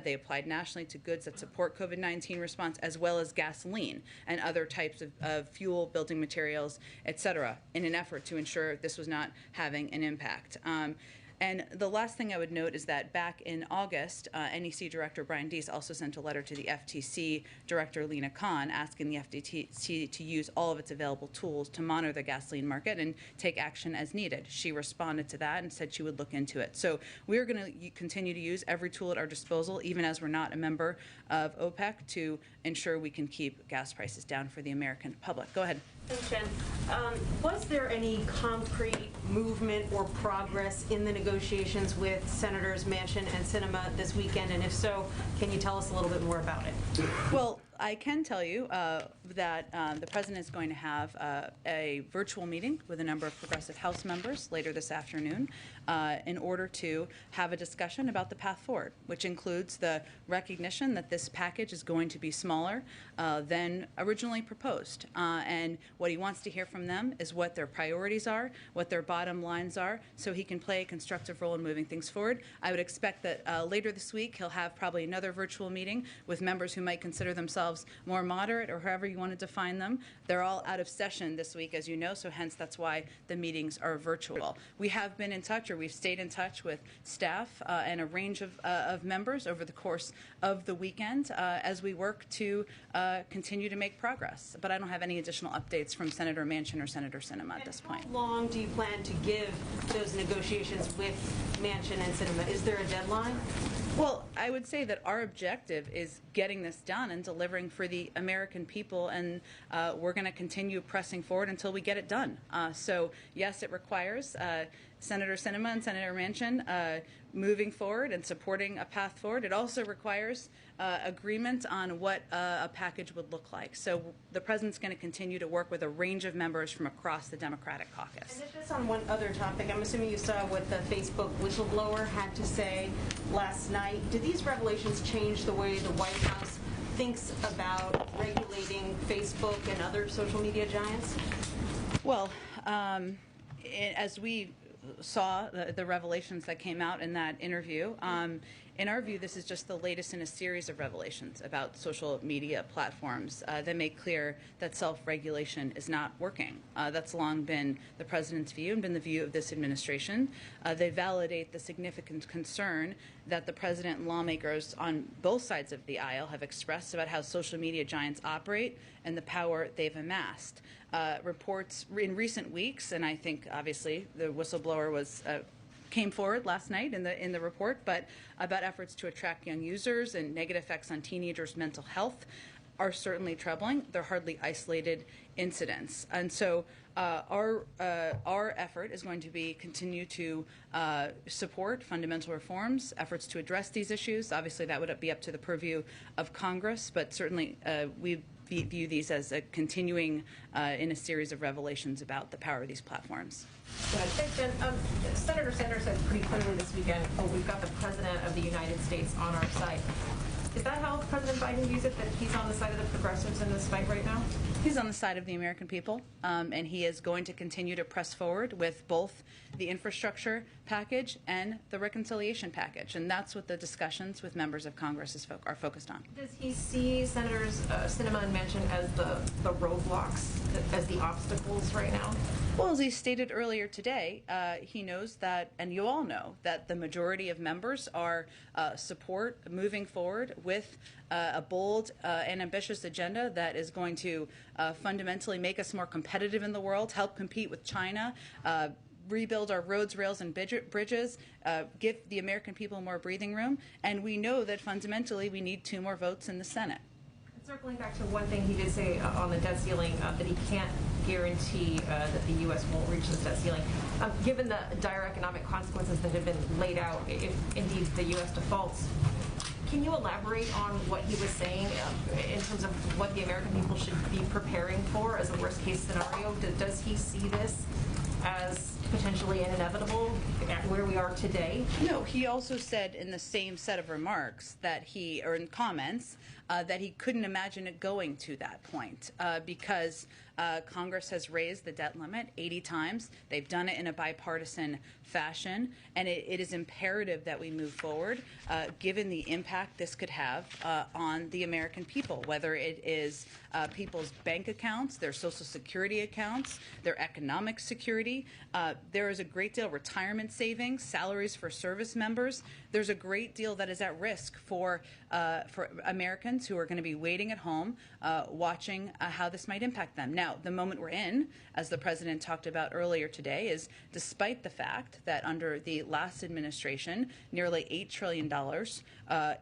They applied nationally to goods that support COVID-19 response, as well as gasoline and other types of fuel, building materials, et cetera, in an effort to ensure this was not having an impact. And the last thing I would note is that back in August, NEC Director Brian Deese also sent a letter to the FTC Director Lena Khan asking the FTC to use all of its available tools to monitor the gasoline market and take action as needed. She responded to that and said she would look into it. So we're going to continue to use every tool at our disposal, even as we're not a member of OPEC, to ensure we can keep gas prices down for the American public. Go ahead. Thanks, Jen. Was there any concrete movement or progress in the negotiations with Senators Manchin and Sinema this weekend? And if so, can you tell us a little bit more about it? Well, I can tell you that the President is going to have a virtual meeting with a number of progressive House members later this afternoon in order to have a discussion about the path forward, which includes the recognition that this package is going to be smaller than originally proposed. And what he wants to hear from them is what their priorities are, what their bottom lines are, so he can play a constructive role in moving things forward. I would expect that later this week he'll have probably another virtual meeting with members who might consider themselves more moderate or however you want to define them. They're all out of session this week, as you know, so hence that's why the meetings are virtual. We have been in touch, or we've stayed in touch with staff and a range of members over the course of the weekend as we work to continue to make progress. But I don't have any additional updates from Senator Manchin or Senator Sinema at this point. How long do you plan to give those negotiations with Manchin and Sinema? Is there a deadline? Well, I would say that our objective is getting this done and delivering for the American people, and we're going to continue pressing forward until we get it done. So, yes, it requires Senator Sinema and Senator Manchin moving forward and supporting a path forward. It also requires agreement on what a package would look like. So the President's going to continue to work with a range of members from across the Democratic caucus. And just on one other topic, I'm assuming you saw what the Facebook whistleblower had to say last night. Did these revelations change the way the White House thinks about regulating Facebook and other social media giants? Well, as we saw the revelations that came out in that interview, in our view, this is just the latest in a series of revelations about social media platforms that make clear that self-regulation is not working. That's long been the President's view and been the view of this administration. They validate the significant concern that the President and lawmakers on both sides of the aisle have expressed about how social media giants operate and the power they've amassed. Reports in recent weeks, and I think obviously the whistleblower was came forward last night in the report, but about efforts to attract young users and negative effects on teenagers' mental health are certainly troubling. They're hardly isolated incidents. And so our effort is going to be continue to support fundamental reforms, efforts to address these issues. Obviously, that would be up to the purview of Congress, but certainly we view these as a continuing in a series of revelations about the power of these platforms. Thanks, Jen. Senator Sanders said pretty clearly this weekend, we've got the President of the United States on our side. Is that how President Biden views it, that he's on the side of the progressives in this fight right now? He's on the side of the American people, and he is going to continue to press forward with both the infrastructure package and the reconciliation package, and that's what the discussions with members of Congress are focused on. Does he see Senators Sinema and Manchin as the roadblocks, as the obstacles right now? Well, as he stated earlier today, he knows that, and you all know, that the majority of members are support moving forward with a bold and ambitious agenda that is going to fundamentally make us more competitive in the world, help compete with China, rebuild our roads, rails, and bridges, give the American people more breathing room. And we know that fundamentally we need 2 more votes in the Senate. Circling back to one thing he did say on the debt ceiling, that he can't guarantee that the U.S. won't reach this debt ceiling. Given the dire economic consequences that have been laid out, if indeed the U.S. defaults, can you elaborate on what he was saying in terms of what the American people should be preparing for as a worst-case scenario? Does he see this as potentially an inevitable at where we are today? No, he also said in the same set of remarks that or in comments, that he couldn't imagine it going to that point because Congress has raised the debt limit 80 times. They've done it in a bipartisan fashion, and it is imperative that we move forward given the impact this could have on the American people, whether it is people's bank accounts, their Social Security accounts, their economic security. There is a great deal of retirement savings, salaries for service members. There's a great deal that is at risk for Americans who are going to be waiting at home watching how this might impact them. Now, the moment we're in, as the President talked about earlier today, is despite the fact that under the last administration, nearly $8 trillion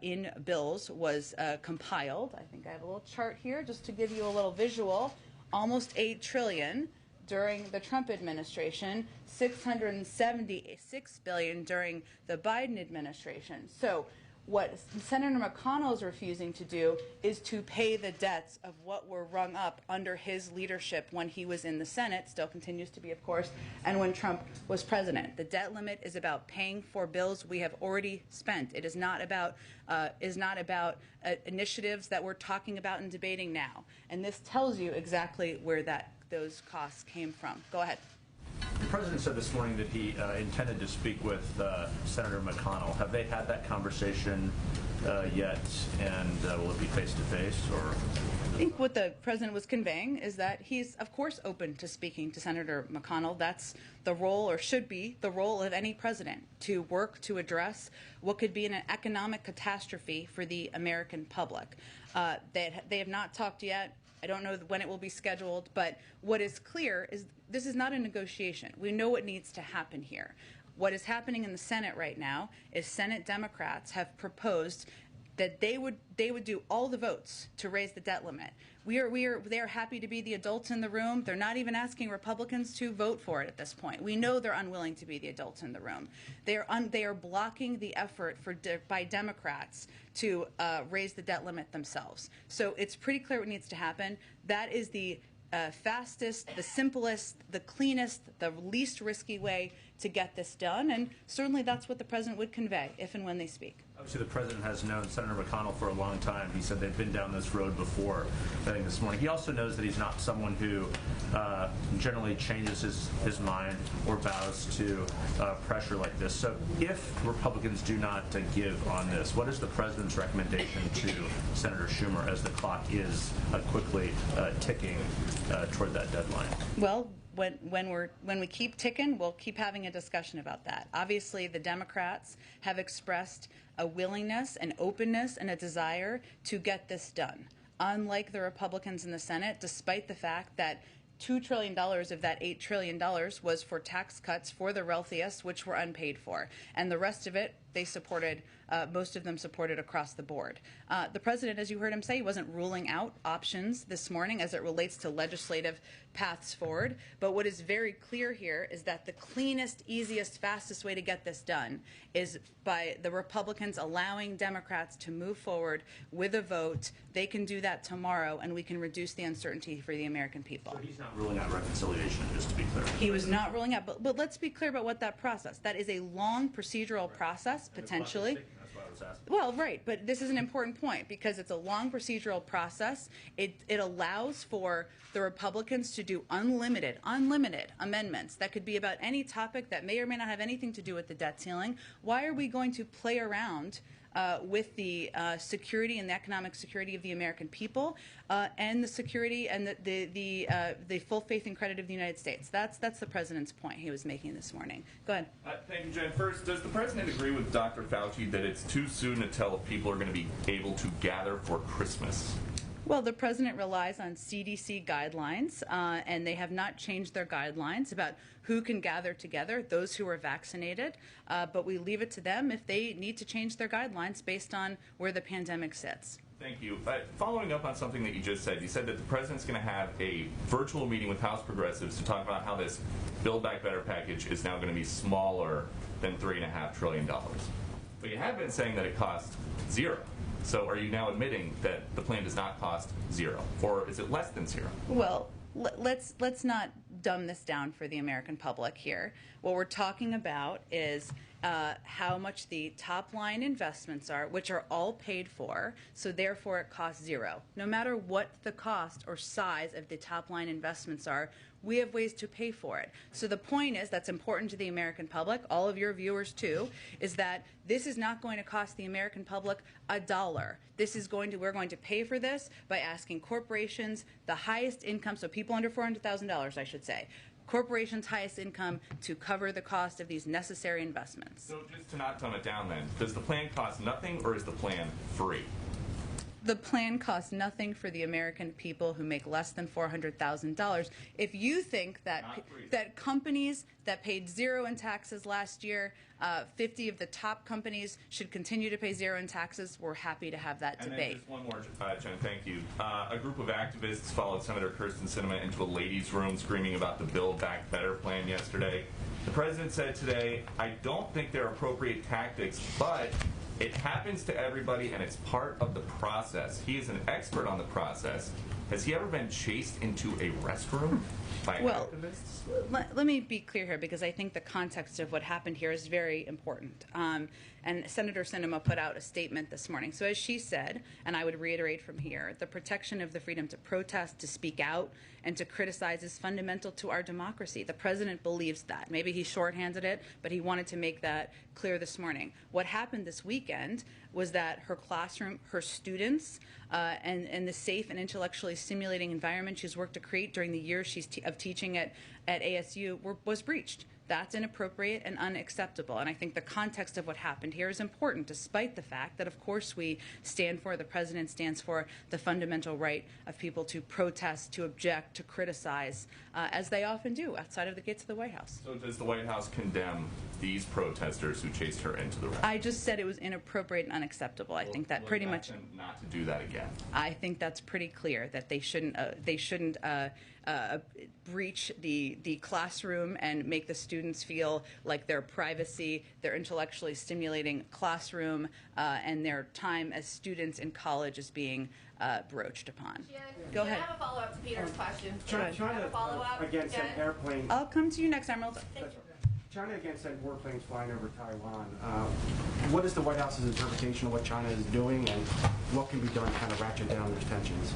in bills was compiled. I think I have a little chart here just to give you a little visual. Almost $8 trillion during the Trump administration, $676 billion during the Biden administration. So what Senator McConnell is refusing to do is to pay the debts of what were rung up under his leadership when he was in the Senate, still continues to be, of course, and when Trump was president. The debt limit is about paying for bills we have already spent. It is not about initiatives that we're talking about and debating now. And this tells you exactly where those costs came from. Go ahead. The President said this morning that he intended to speak with Senator McConnell. Have they had that conversation yet, and will it be face-to-face? I think what the President was conveying is that he's, of course, open to speaking to Senator McConnell. That's the role, or should be, the role of any president, to work to address what could be an economic catastrophe for the American public. They have not talked yet. I don't know when it will be scheduled, but what is clear is this is not a negotiation. We know what needs to happen here. What is happening in the Senate right now is Senate Democrats have proposed that they would do all the votes to raise the debt limit. They are happy to be the adults in the room. They're not even asking Republicans to vote for it at this point. We know they're unwilling to be the adults in the room. They are blocking the effort by Democrats to raise the debt limit themselves. So it's pretty clear what needs to happen. That is the fastest, the simplest, the cleanest, the least risky way to get this done, and certainly that's what the President would convey if and when they speak. Obviously, the President has known Senator McConnell for a long time. He said they've been down this road before, I think, this morning. He also knows that he's not someone who generally changes his mind or bows to pressure like this. So if Republicans do not give on this, what is the President's recommendation to Senator Schumer as the clock is quickly ticking toward that deadline? Well, when we keep ticking, we'll keep having a discussion about that. Obviously, the Democrats have expressed a willingness, an openness, and a desire to get this done. Unlike the Republicans in the Senate, despite the fact that $2 trillion of that $8 trillion was for tax cuts for the wealthiest, which were unpaid for. And the rest of it, they supported, most of them supported across the board. The president, as you heard him say, he wasn't ruling out options this morning as it relates to legislative paths forward. But what is very clear here is that the cleanest, easiest, fastest way to get this done is by the Republicans allowing Democrats to move forward with a vote. They can do that tomorrow, and we can reduce the uncertainty for the American people. So he's not ruling out reconciliation, just to be clear. He was not ruling out, but let's be clear about what that process. That is a long procedural process, potentially. That's why I was asking. Well, right, but this is an important point because it's a long procedural process. It allows for the Republicans to do unlimited amendments that could be about any topic that may or may not have anything to do with the debt ceiling. Why are we going to play around with the security and the economic security of the American people and the security and the full faith and credit of the United States? That's the president's point he was making this morning. Go ahead. Thank you, Jen. First, does the president agree with Dr. Fauci that it's too soon to tell if people are going to be able to gather for Christmas? Well, the president relies on CDC guidelines, and they have not changed their guidelines about who can gather together, those who are vaccinated, but we leave it to them if they need to change their guidelines based on where the pandemic sits. Thank you. Following up on something that you just said, you said that the president's going to have a virtual meeting with House progressives to talk about how this Build Back Better package is now going to be smaller than $3.5 trillion. But you have been saying that it costs zero. So are you now admitting that the plan does not cost zero, or is it less than zero? Well, let's not dumb this down for the American public here. What we're talking about is how much the top line investments are, which are all paid for, so therefore it costs zero. No matter what the cost or size of the top line investments are, we have ways to pay for it. So the point is, that's important to the American public, all of your viewers too, is that this is not going to cost the American public $1. We're going to pay for this by asking corporations, the highest income, so people under $400,000, I should say, corporations' highest income, to cover the cost of these necessary investments. So just to not dumb it down then, does the plan cost nothing or is the plan free? The plan costs nothing for the American people who make less than $400,000. If you think that companies that paid zero in taxes last year, 50 of the top companies should continue to pay zero in taxes, we're happy to have that debate. And then just one more, Jen, thank you. A group of activists followed Senator Kirsten Sinema into a ladies' room screaming about the Build Back Better plan yesterday. The president said today, I don't think they're appropriate tactics, but it happens to everybody, and it's part of the process. He is an expert on the process. Has he ever been chased into a restroom by activists? Let me be clear here, because I think the context of what happened here is very important. And Senator Sinema put out a statement this morning. So as she said, and I would reiterate from here, the protection of the freedom to protest, to speak out, and to criticize is fundamental to our democracy. The president believes that. Maybe he shorthanded it, but he wanted to make that clear this morning. What happened this weekend was that her classroom, her students, and the safe and intellectually stimulating environment she's worked to create during the years of teaching at ASU was breached. That's inappropriate and unacceptable. And I think the context of what happened here is important, despite the fact that, of course, the president stands for the fundamental right of people to protest, to object, to criticize, as they often do outside of the gates of the White House. So does the White House condemn these protesters who chased her into the restroom? I just said it was inappropriate and unacceptable. I think that pretty much not to do that again. I think that's pretty clear that they shouldn't breach the classroom and make the students feel like their privacy, their intellectually stimulating classroom, and their time as students in college is being broached upon. Go ahead. I have a follow-up to Peter's question. China again sent airplanes. I'll come to you next, Emerald. China again sent warplanes flying over Taiwan. What is the White House's interpretation of what China is doing, and what can be done to kind of ratchet down those tensions?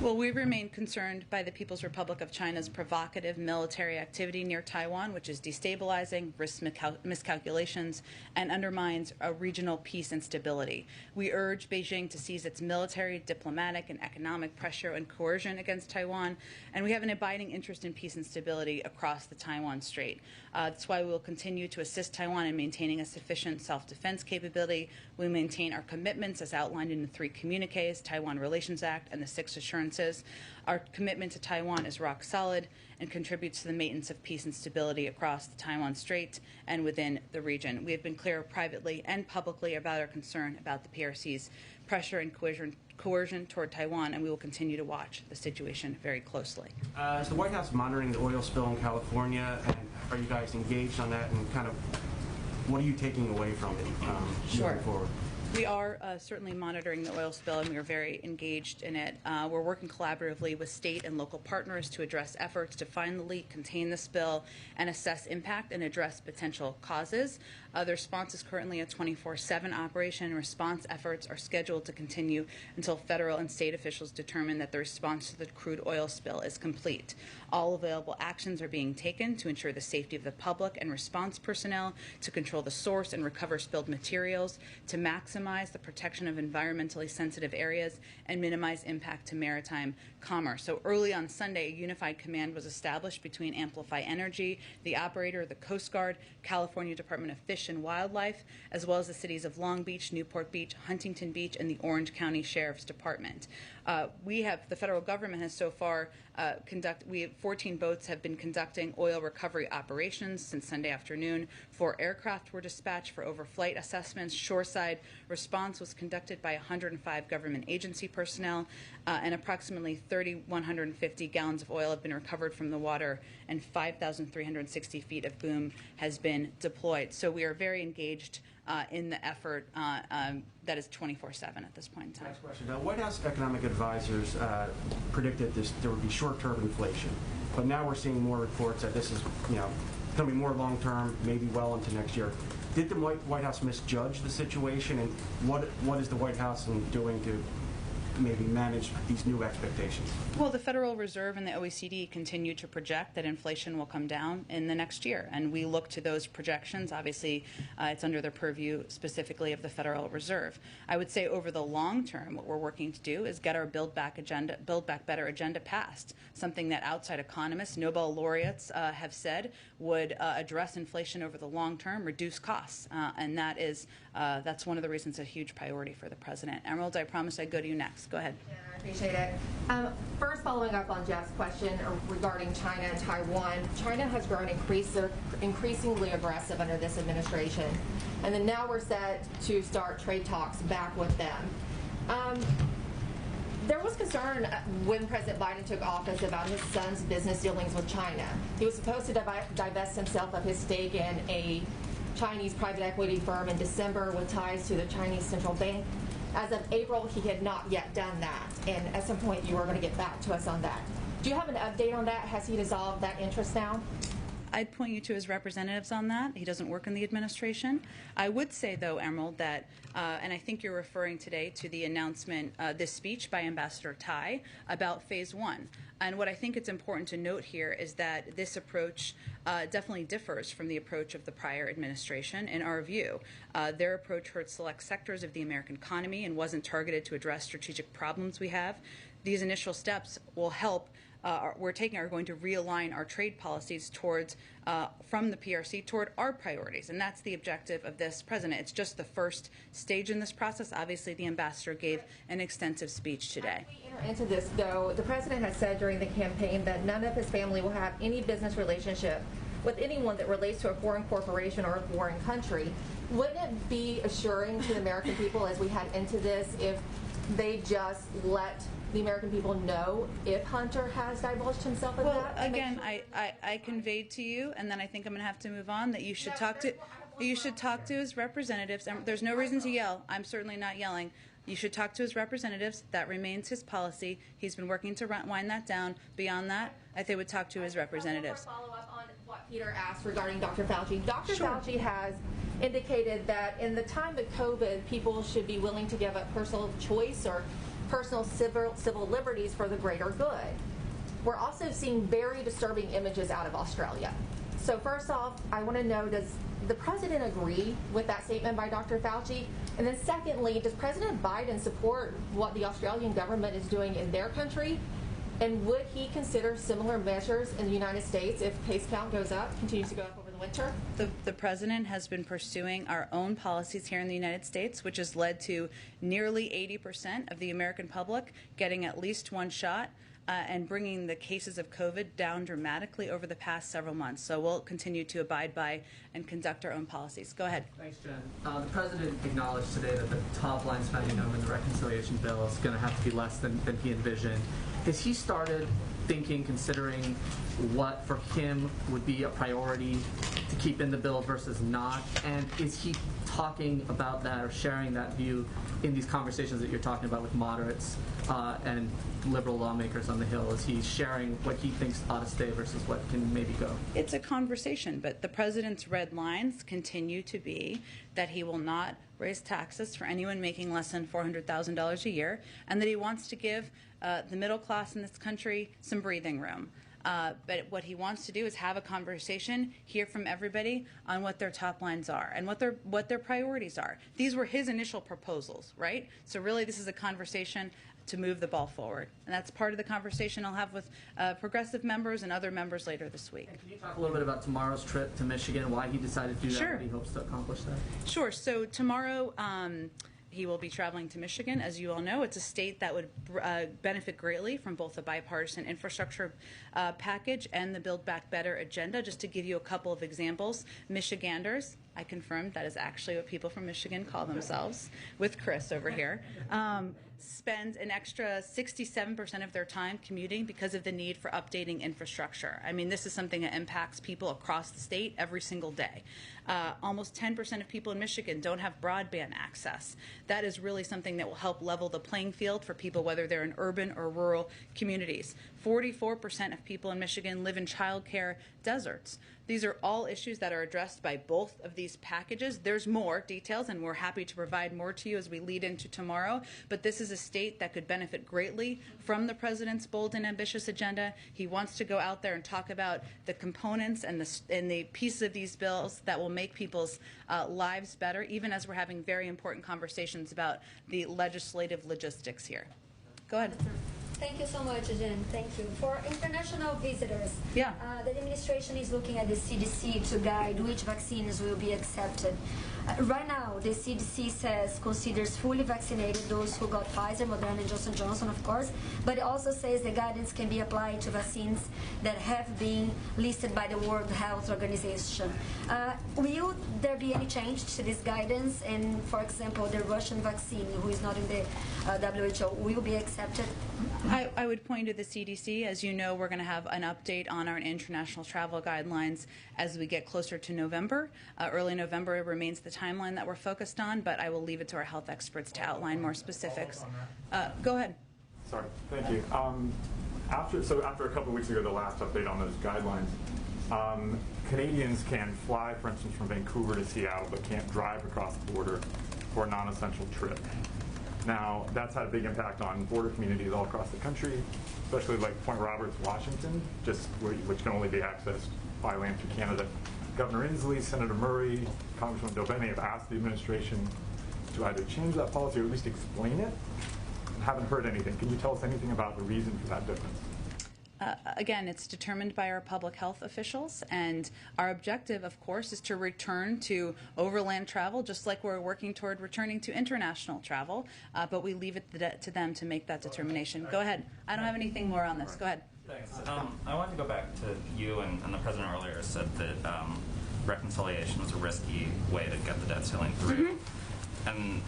Well, we remain concerned by the People's Republic of China's provocative military activity near Taiwan, which is destabilizing, risks miscalculations, and undermines regional peace and stability. We urge Beijing to cease its military, diplomatic, and economic pressure and coercion against Taiwan, and we have an abiding interest in peace and stability across the Taiwan Strait. That's why we will continue to assist Taiwan in maintaining a sufficient self-defense capability. We maintain our commitments as outlined in the 3 communiques, Taiwan Relations Act, and the 6 Assurance consequences. Our commitment to Taiwan is rock solid and contributes to the maintenance of peace and stability across the Taiwan Strait and within the region. We have been clear privately and publicly about our concern about the PRC's pressure and coercion toward Taiwan, and we will continue to watch the situation very closely. Is the White House monitoring the oil spill in California, and are you guys engaged on that, and kind of what are you taking away from it moving forward? We are certainly monitoring the oil spill, and we are very engaged in it. We're working collaboratively with state and local partners to address efforts to find the leak, contain the spill, and assess impact and address potential causes. The response is currently a 24/7 operation, and response efforts are scheduled to continue until federal and state officials determine that the response to the crude oil spill is complete. All available actions are being taken to ensure the safety of the public and response personnel, to control the source and recover spilled materials, to maximize the protection of environmentally sensitive areas, and minimize impact to maritime commerce. So early on Sunday, a unified command was established between Amplify Energy, the operator, the Coast Guard, California Department of Fish and Wildlife, as well as the cities of Long Beach, Newport Beach, Huntington Beach, and the Orange County Sheriff's Department. The federal government has so far 14 boats have been conducting oil recovery operations since Sunday afternoon. 4 aircraft were dispatched for overflight assessments. Shoreside response was conducted by 105 government agency personnel, and approximately 3,150 gallons of oil have been recovered from the water, and 5,360 feet of boom has been deployed. So we are very engaged in the effort that is 24/7 at this point in time. Next question. Now, White House economic advisors predicted there would be short-term inflation, but now we're seeing more reports that this is, going to be more long-term, maybe well into next year. Did the White House misjudge the situation, and what is the White House doing to maybe manage these new expectations? Well, the Federal Reserve and the OECD continue to project that inflation will come down in the next year, and we look to those projections. Obviously, it's under the purview specifically of the Federal Reserve. I would say over the long term, what we're working to do is get our Build Back Better agenda passed, something that outside economists, Nobel laureates have said would address inflation over the long term, reduce costs, and that's one of the reasons a huge priority for the president. Emerald, I promise I'd go to you next. Go ahead. Yeah, I appreciate it. First, following up on Jeff's question regarding China and Taiwan, China has grown increasingly aggressive under this administration, and then now we're set to start trade talks back with them. There was concern when President Biden took office about his son's business dealings with China. He was supposed to divest himself of his stake in a Chinese private equity firm in December with ties to the Chinese central bank. As of April, he had not yet done that, and at some point you were going to get back to us on that. Do you have an update on that? Has he dissolved that interest now? I'd point you to his representatives on that. He doesn't work in the administration. I would say, though, Emerald, that, and I think you're referring today to the announcement, this speech by Ambassador Tai about Phase 1. And what I think it's important to note here is that this approach definitely differs from the approach of the prior administration, in our view. Their approach hurt select sectors of the American economy and wasn't targeted to address strategic problems we have. These initial steps will help are going to realign our trade policies towards from the PRC toward our priorities, and that's the objective of this president. It's just the first stage in this process. Obviously, the ambassador gave an extensive speech today. As we enter into this, though, the president has said during the campaign that none of his family will have any business relationship with anyone that relates to a foreign corporation or a foreign country. Wouldn't it be assuring to the American people as we head into this if they just let the American people know if Hunter has divulged himself in that? Well, again, I conveyed to you, and then I think I'm going to have to move on, that you should talk to his representatives. There's no reason to yell. I'm certainly not yelling. You should talk to his representatives. That remains his policy. He's been working to wind that down. Beyond that, I think would talk to his representatives. Follow up on what Peter asked regarding Dr. Fauci. Dr. Fauci has indicated that in the time of COVID, people should be willing to give up personal choice or personal civil liberties for the greater good. We're also seeing very disturbing images out of Australia. So first off, I want to know, does the president agree with that statement by Dr. Fauci? And then secondly, does President Biden support what the Australian government is doing in their country? And would he consider similar measures in the United States if case count goes up, continues to go up over the winter? The president has been pursuing our own policies here in the United States, which has led to nearly 80% of the American public getting at least one shot. And bringing the cases of COVID down dramatically over the past several months. So we'll continue to abide by and conduct our own policies. Go ahead. Thanks, Jen. The president acknowledged today that the top line spending number in the reconciliation bill is going to have to be less than he envisioned. Has he started thinking, considering what for him would be a priority to keep in the bill versus not? And is he talking about that or sharing that view in these conversations that you're talking about with moderates and liberal lawmakers on the Hill? Is he sharing what he thinks ought to stay versus what can maybe go? It's a conversation, but the president's red lines continue to be that he will not raise taxes for anyone making less than $400,000 a year, and that he wants to give the middle class in this country some breathing room. But what he wants to do is have a conversation, hear from everybody on what their top lines are and what their priorities are. These were his initial proposals, right? So really this is a conversation to move the ball forward. And that's part of the conversation I'll have with progressive members and other members later this week. And can you talk a little bit about tomorrow's trip to Michigan, why he decided to do that, Sure. what he hopes to accomplish there? Sure. So tomorrow he will be traveling to Michigan. As you all know, it's a state that would benefit greatly from both the bipartisan infrastructure package and the Build Back Better agenda. Just to give you a couple of examples, Michiganders, I confirmed that is actually what people from Michigan call themselves, with Chris over here, spend an extra 67% of their time commuting because of the need for updating infrastructure. I mean, this is something that impacts people across the state every single day. Almost 10% of people in Michigan don't have broadband access. That is really something that will help level the playing field for people, whether they're in urban or rural communities. 44% of people in Michigan live in childcare deserts. These are all issues that are addressed by both of these packages. There's more details, and we're happy to provide more to you as we lead into tomorrow. But this is a state that could benefit greatly from the president's bold and ambitious agenda. He wants to go out there and talk about the components and the pieces of these bills that will make people's lives better, even as we're having very important conversations about the legislative logistics here. Go ahead. Thank you so much, Jen. Thank you. For international visitors, the administration is looking at the CDC to guide which vaccines will be accepted. Right now, the CDC considers fully vaccinated those who got Pfizer, Moderna, and Johnson & Johnson, of course, but it also says the guidance can be applied to vaccines that have been listed by the World Health Organization. Will there be any change to this guidance? And, for example, the Russian vaccine, who is not in the WHO, will be accepted? I would point to the CDC. As you know, we're going to have an update on our international travel guidelines as we get closer to November. Early November remains the timeline that we're focused on, but I will leave it to our health experts to outline more specifics. Go ahead. Sorry, thank you. After a couple of weeks ago, the last update on those guidelines, Canadians can fly, for instance, from Vancouver to Seattle, but can't drive across the border for a non-essential trip. Now, that's had a big impact on border communities all across the country, especially like Point Roberts, Washington, which can only be accessed by land through Canada. Governor Inslee, Senator Murray, Congressman Dobene have asked the administration to either change that policy or at least explain it. I haven't heard anything. Can you tell us anything about the reason for that difference? Again, it's determined by our public health officials, and our objective, of course, is to return to overland travel, just like we're working toward returning to international travel, but we leave it to them to make that determination. Go ahead. I don't have anything more on this. Go ahead. Thanks. I wanted to go back to you and the president earlier said that reconciliation was a risky way to get the debt ceiling through. And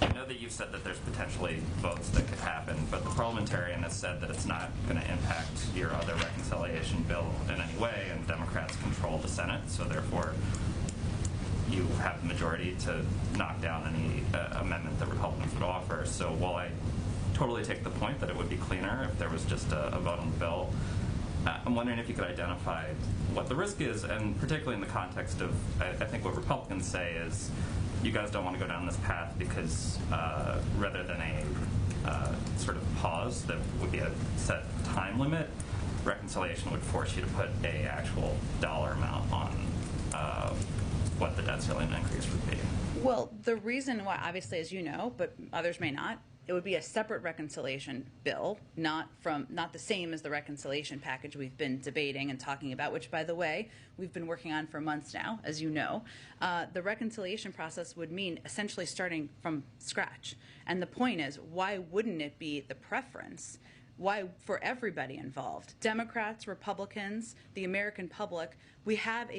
I know that you've said that there's potentially votes that could happen, but the parliamentarian has said that it's not going to impact your other reconciliation bill in any way, and Democrats control the Senate, so therefore you have the majority to knock down any amendment that Republicans would offer. So while I totally take the point that it would be cleaner if there was just a vote on the bill, I'm wondering if you could identify what the risk is, and particularly in the context of, I think what Republicans say is, you guys don't want to go down this path because rather than a sort of pause that would be a set time limit, reconciliation would force you to put a actual dollar amount on what the debt ceiling increase would be. Well, the reason why, obviously, as you know, but others may not, it would be a separate reconciliation bill, not the same as the reconciliation package we've been debating and talking about, which, by the way, we've been working on for months now, as you know. The reconciliation process would mean essentially starting from scratch. And the point is, why wouldn't it be the preference? Why, for everybody involved, Democrats, Republicans, the American public, we have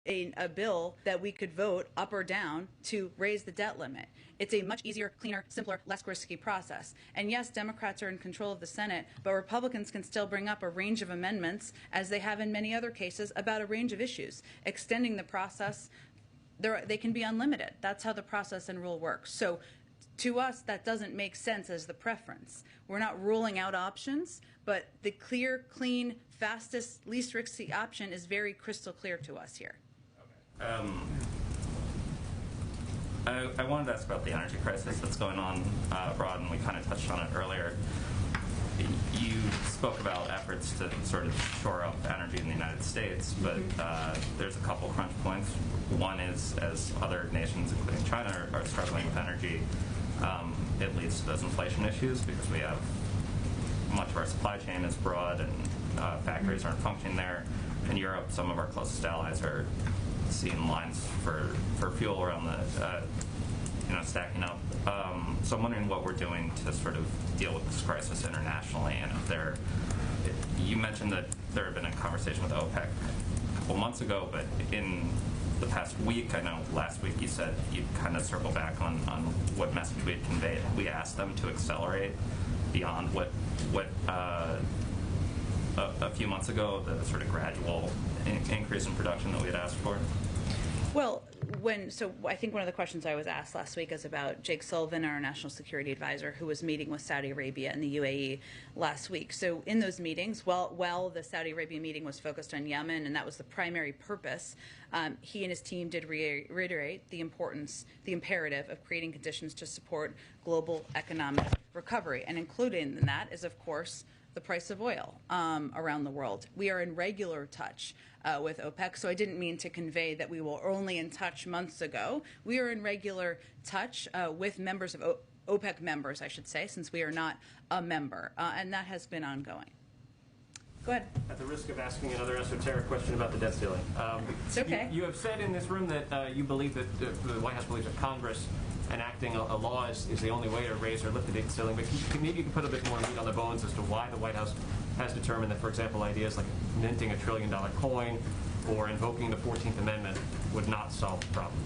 a bill that we could vote up or down to raise the debt limit. It's a much easier, cleaner, simpler, less risky process. And yes, Democrats are in control of the Senate, but Republicans can still bring up a range of amendments, as they have in many other cases, about a range of issues. Extending the process, they can be unlimited. That's how the process and rule works. So to us, that doesn't make sense as the preference. We're not ruling out options, but the clear, clean, fastest, least risky option is very crystal clear to us here. I wanted to ask about the energy crisis that's going on abroad, and we kind of touched on it earlier. You spoke about efforts to sort of shore up energy in the United States, but there's a couple crunch points. One is, as other nations, including China, are struggling with energy, it leads to those inflation issues because we have much of our supply chain is broad and factories aren't functioning there. In Europe, some of our closest allies are seeing lines for fuel around the stacking up. So I'm wondering what we're doing to sort of deal with this crisis internationally. And if you mentioned that there had been a conversation with OPEC a couple months ago, but in the past week, I know last week you said you'd kind of circle back on what message we had conveyed. We asked them to accelerate beyond what a few months ago, the sort of gradual increase in production that we had asked for? Well, so I think one of the questions I was asked last week is about Jake Sullivan, our national security advisor, who was meeting with Saudi Arabia and the UAE last week. So in those meetings, while the Saudi Arabia meeting was focused on Yemen, and that was the primary purpose, he and his team did reiterate the importance, the imperative of creating conditions to support global economic recovery. And included in that is, of course, the price of oil around the world. We are in regular touch with OPEC, so I didn't mean to convey that we were only in touch months ago. We are in regular touch with members of OPEC members, I should say, since we are not a member, and that has been ongoing. Go ahead. At the risk of asking another esoteric question about the debt ceiling. It's okay. You have said in this room that you believe that the White House believes that Congress enacting a law is the only way to raise or lift the debt ceiling, but maybe you can put a bit more meat on the bones as to why the White House has determined that, for example, ideas like minting $1 trillion coin or invoking the 14th Amendment would not solve the problem.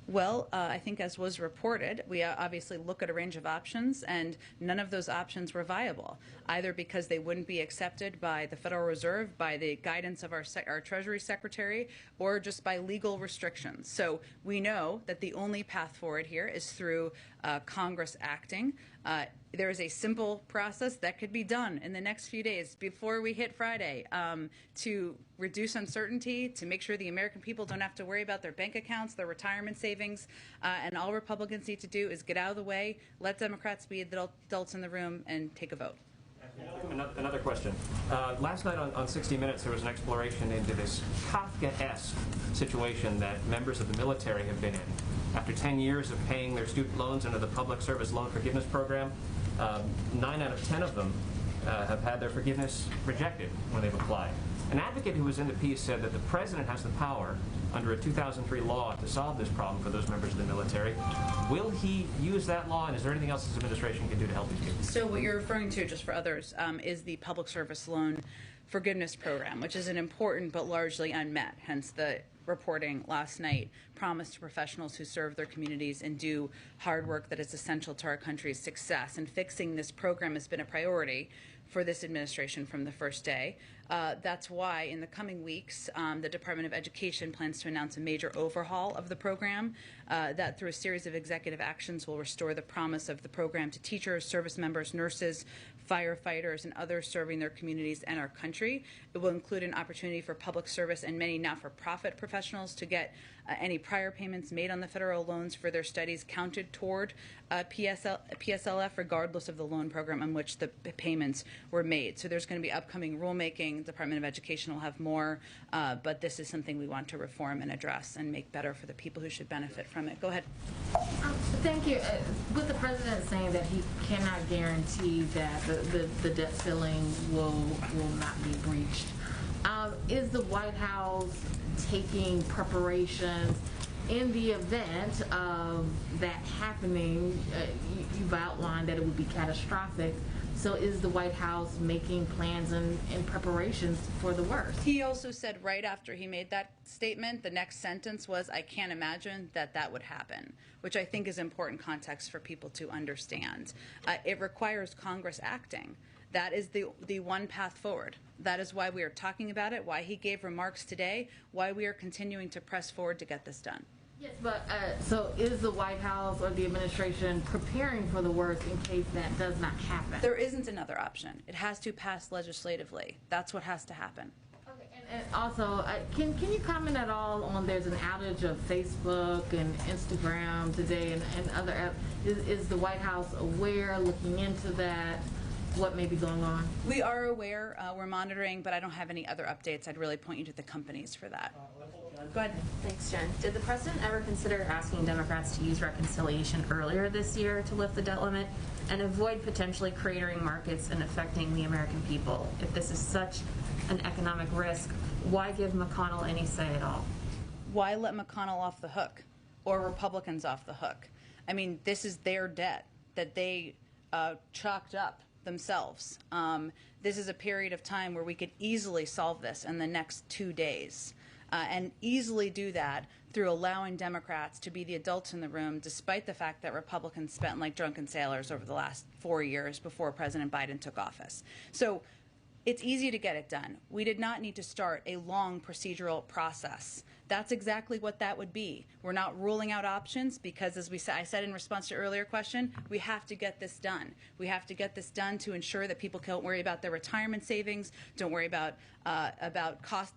Well, I think as was reported, we obviously look at a range of options, and none of those options were viable, either because they wouldn't be accepted by the Federal Reserve, by the guidance of our Treasury Secretary, or just by legal restrictions. So we know that the only path forward here is through Congress acting. There is a simple process that could be done in the next few days before we hit Friday to reduce uncertainty, to make sure the American people don't have to worry about their bank accounts, their retirement savings, and all Republicans need to do is get out of the way, let Democrats be adults in the room, and take a vote. Another question. Last night on 60 Minutes, there was an exploration into this Kafka-esque situation that members of the military have been in. After 10 years of paying their student loans under the Public Service Loan Forgiveness Program, 9 out of 10 of them have had their forgiveness rejected when they've applied. An advocate who was in the piece said that the president has the power under a 2003 law to solve this problem for those members of the military. Will he use that law, and is there anything else his administration can do to help these people? So what you're referring to, just for others, is the Public Service Loan Forgiveness Program, which is an important but largely unmet, hence the reporting last night, promise to professionals who serve their communities and do hard work that is essential to our country's success. And fixing this program has been a priority for this administration from the first day. That's why in the coming weeks, the Department of Education plans to announce a major overhaul of the program that through a series of executive actions will restore the promise of the program to teachers, service members, nurses, firefighters, and others serving their communities and our country. It will include an opportunity for public service and many not-for-profit professionals to get any prior payments made on the federal loans for their studies counted toward PSLF, regardless of the loan program on which the payments were made. So there's going to be upcoming rulemaking. The Department of Education will have more, but this is something we want to reform and address and make better for the people who should benefit from it. Go ahead. Thank you. With the president saying that he cannot guarantee that the debt ceiling will not be breached, is the White House taking preparations in the event of that happening? You've outlined that it would be catastrophic. So is the White House making plans and preparations for the worst? He also said right after he made that statement, the next sentence was, "I can't imagine that would happen," which I think is important context for people to understand. It requires Congress acting. That is the one path forward. That is why we are talking about it, why he gave remarks today, why we are continuing to press forward to get this done. Yes, but so is the White House or the administration preparing for the worst in case that does not happen? There isn't another option. It has to pass legislatively. That's what has to happen. Okay, and also, can you comment at all on there's an outage of Facebook and Instagram today and other apps? Is the White House aware, looking into that? What may be going on? We are aware. We're monitoring, but I don't have any other updates. I'd really point you to the companies for that. Go ahead. Thanks, Jen. Did the president ever consider asking Democrats to use reconciliation earlier this year to lift the debt limit and avoid potentially cratering markets and affecting the American people? If this is such an economic risk, why give McConnell any say at all? Why let McConnell off the hook or Republicans off the hook? I mean, this is their debt that they chalked up themselves. This is a period of time where we could easily solve this in the next 2 days, and easily do that through allowing Democrats to be the adults in the room, despite the fact that Republicans spent like drunken sailors over the last 4 years before President Biden took office. So it's easy to get it done. We did not need to start a long procedural process. That's exactly what that would be. We're not ruling out options because, as I said in response to your earlier question, we have to get this done. We have to get this done to ensure that people don't worry about their retirement savings, don't worry about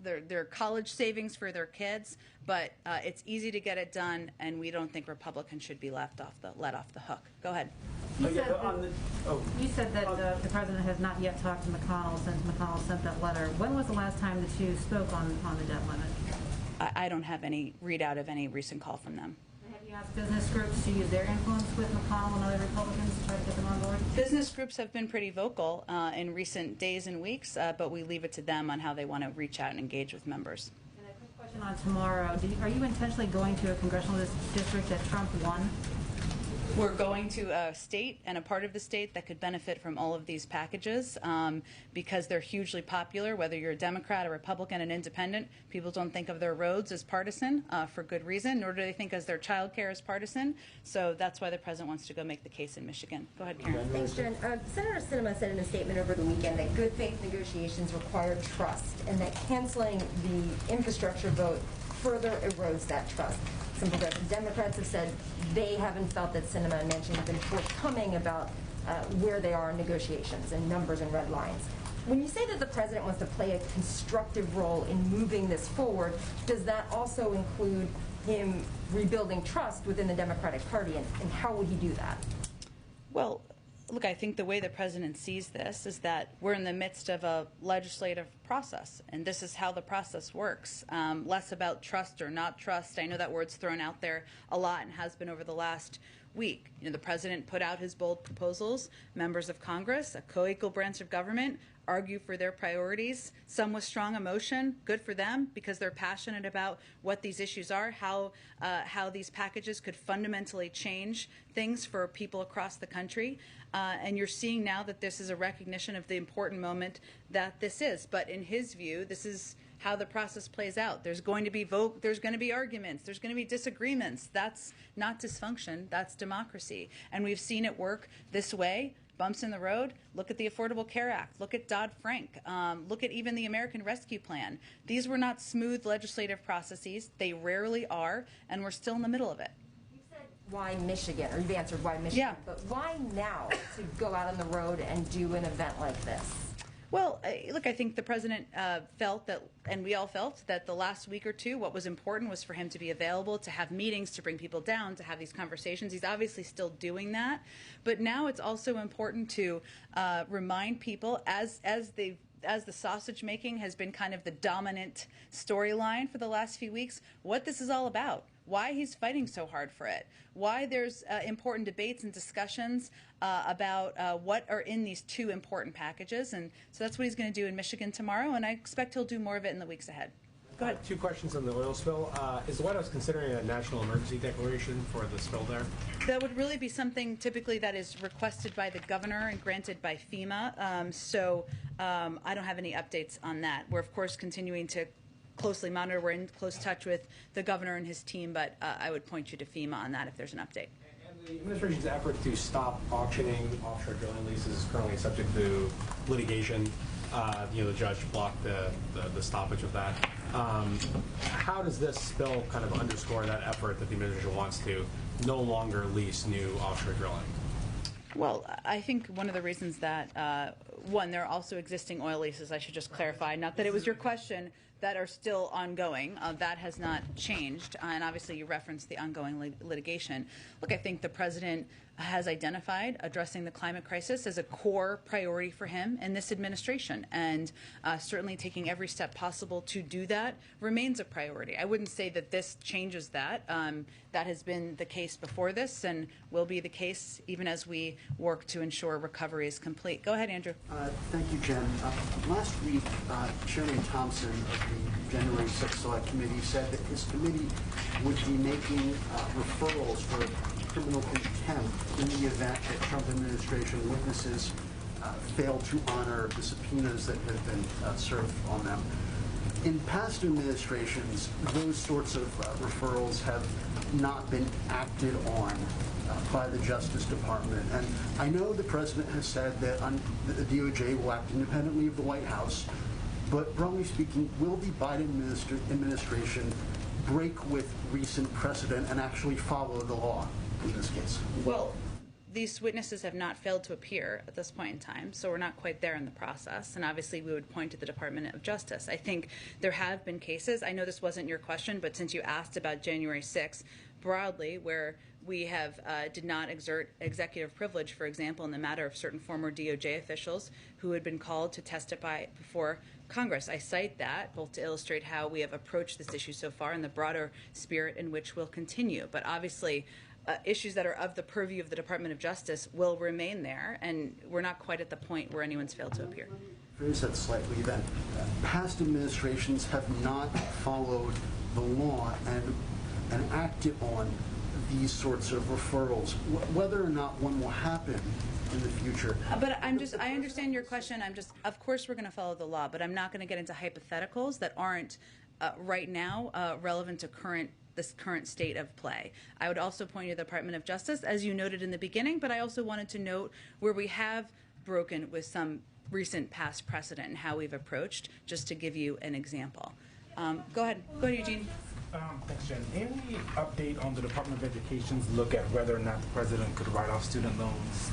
their college savings for their kids. But it's easy to get it done, and we don't think Republicans should be let off the hook. Go ahead. You said that the president has not yet talked to McConnell since McConnell sent that letter. When was the last time that you spoke on the debt limit? I don't have any readout of any recent call from them. Have you asked business groups to use their influence with McConnell and other Republicans to try to get them on board? Business groups have been pretty vocal in recent days and weeks, but we leave it to them on how they want to reach out and engage with members. And a quick question on tomorrow. Are you intentionally going to a congressional district that Trump won? We're going to a state and a part of the state that could benefit from all of these packages because they're hugely popular, whether you're a Democrat, a Republican, an independent. People don't think of their roads as partisan for good reason, nor do they think of their child care as partisan. So that's why the president wants to go make the case in Michigan. Go ahead, Karen. Thanks, Jen. Senator Sinema said in a statement over the weekend that good faith negotiations require trust and that canceling the infrastructure vote further erodes that trust. Some progressive Democrats have said they haven't felt that Sinema and Manchin have been forthcoming about where they are in negotiations and numbers and red lines. When you say that the president wants to play a constructive role in moving this forward, does that also include him rebuilding trust within the Democratic Party, and how would he do that? Well, look, I think the way the president sees this is that we're in the midst of a legislative process, and this is how the process works. Less about trust or not trust. I know that word's thrown out there a lot and has been over the last week. You know, the president put out his bold proposals. Members of Congress, a co-equal branch of government, argue for their priorities, some with strong emotion. Good for them because they're passionate about what these issues are, how these packages could fundamentally change things for people across the country. And you're seeing now that this is a recognition of the important moment that this is. But in his view, this is how the process plays out. There's going to be there's going to be arguments, there's going to be disagreements. That's not dysfunction, that's democracy. And we've seen it work this way. Bumps in the road. Look at the Affordable Care Act. Look at Dodd-Frank. Look at even the American Rescue Plan. These were not smooth legislative processes. They rarely are, and we're still in the middle of it. why Michigan, or you've answered why Michigan, Yeah. but why now to go out on the road and do an event like this? Well, look, I think the president felt that, and we all felt that the last week or two, what was important was for him to be available, to have meetings, to bring people down, to have these conversations. He's obviously still doing that, but now it's also important to remind people, as the sausage making has been kind of the dominant storyline for the last few weeks, what this is all about. Why he's fighting so hard for it, why there's important debates and discussions about what are in these two important packages. And so that's what he's going to do in Michigan tomorrow, and I expect he'll do more of it in the weeks ahead. Go ahead. Two questions on the oil spill. Is the White House considering a national emergency declaration for the spill there? That would really be something typically that is requested by the governor and granted by FEMA. I don't have any updates on that. We're, of course, continuing to closely monitor. We're in close touch with the governor and his team, but I would point you to FEMA on that if there's an update. And the administration's effort to stop auctioning offshore drilling leases is currently subject to litigation. The judge blocked the stoppage of that. How does this spill kind of underscore that effort that the administration wants to no longer lease new offshore drilling? Well, I think one of the reasons that, one, there are also existing oil leases, I should just clarify, not that it was your question, that are still ongoing. That has not changed. And obviously you referenced the ongoing litigation. Look, I think the president has identified addressing the climate crisis as a core priority for him in this administration. And certainly taking every step possible to do that remains a priority. I wouldn't say that this changes that. That has been the case before this and will be the case even as we work to ensure recovery is complete. Go ahead, Andrew. Thank you, Jen. Last week, Chairman Thompson of the January 6th Select Committee said that his committee would be making referrals for criminal contempt in the event that Trump administration witnesses fail to honor the subpoenas that have been served on them. In past administrations, those sorts of referrals have not been acted on by the Justice Department. And I know the President has said that the DOJ will act independently of the White House, but broadly speaking, will the Biden administration break with recent precedent and actually follow the law in this case? Well, these witnesses have not failed to appear at this point in time, so we're not quite there in the process. And obviously, we would point to the Department of Justice. I think there have been cases, I know this wasn't your question, but since you asked about January 6th, broadly, where we have did not exert executive privilege, for example, in the matter of certain former DOJ officials who had been called to testify before Congress. I cite that both to illustrate how we have approached this issue so far and the broader spirit in which we'll continue. But obviously, issues that are of the purview of the Department of Justice will remain there, and we're not quite at the point where anyone's failed to appear. Phrase that slightly then. Past administrations have not followed the law and acted on these sorts of referrals. Whether or not one will happen in the future. But I understand your question. Of course we're going to follow the law, but I'm not going to get into hypotheticals that aren't right now relevant to this current state of play. I would also point you to the Department of Justice, as you noted in the beginning, but I also wanted to note where we have broken with some recent past precedent and how we've approached, just to give you an example. Go ahead, Eugene. Thanks, Jen. Any update on the Department of Education's look at whether or not the president could write off student loans?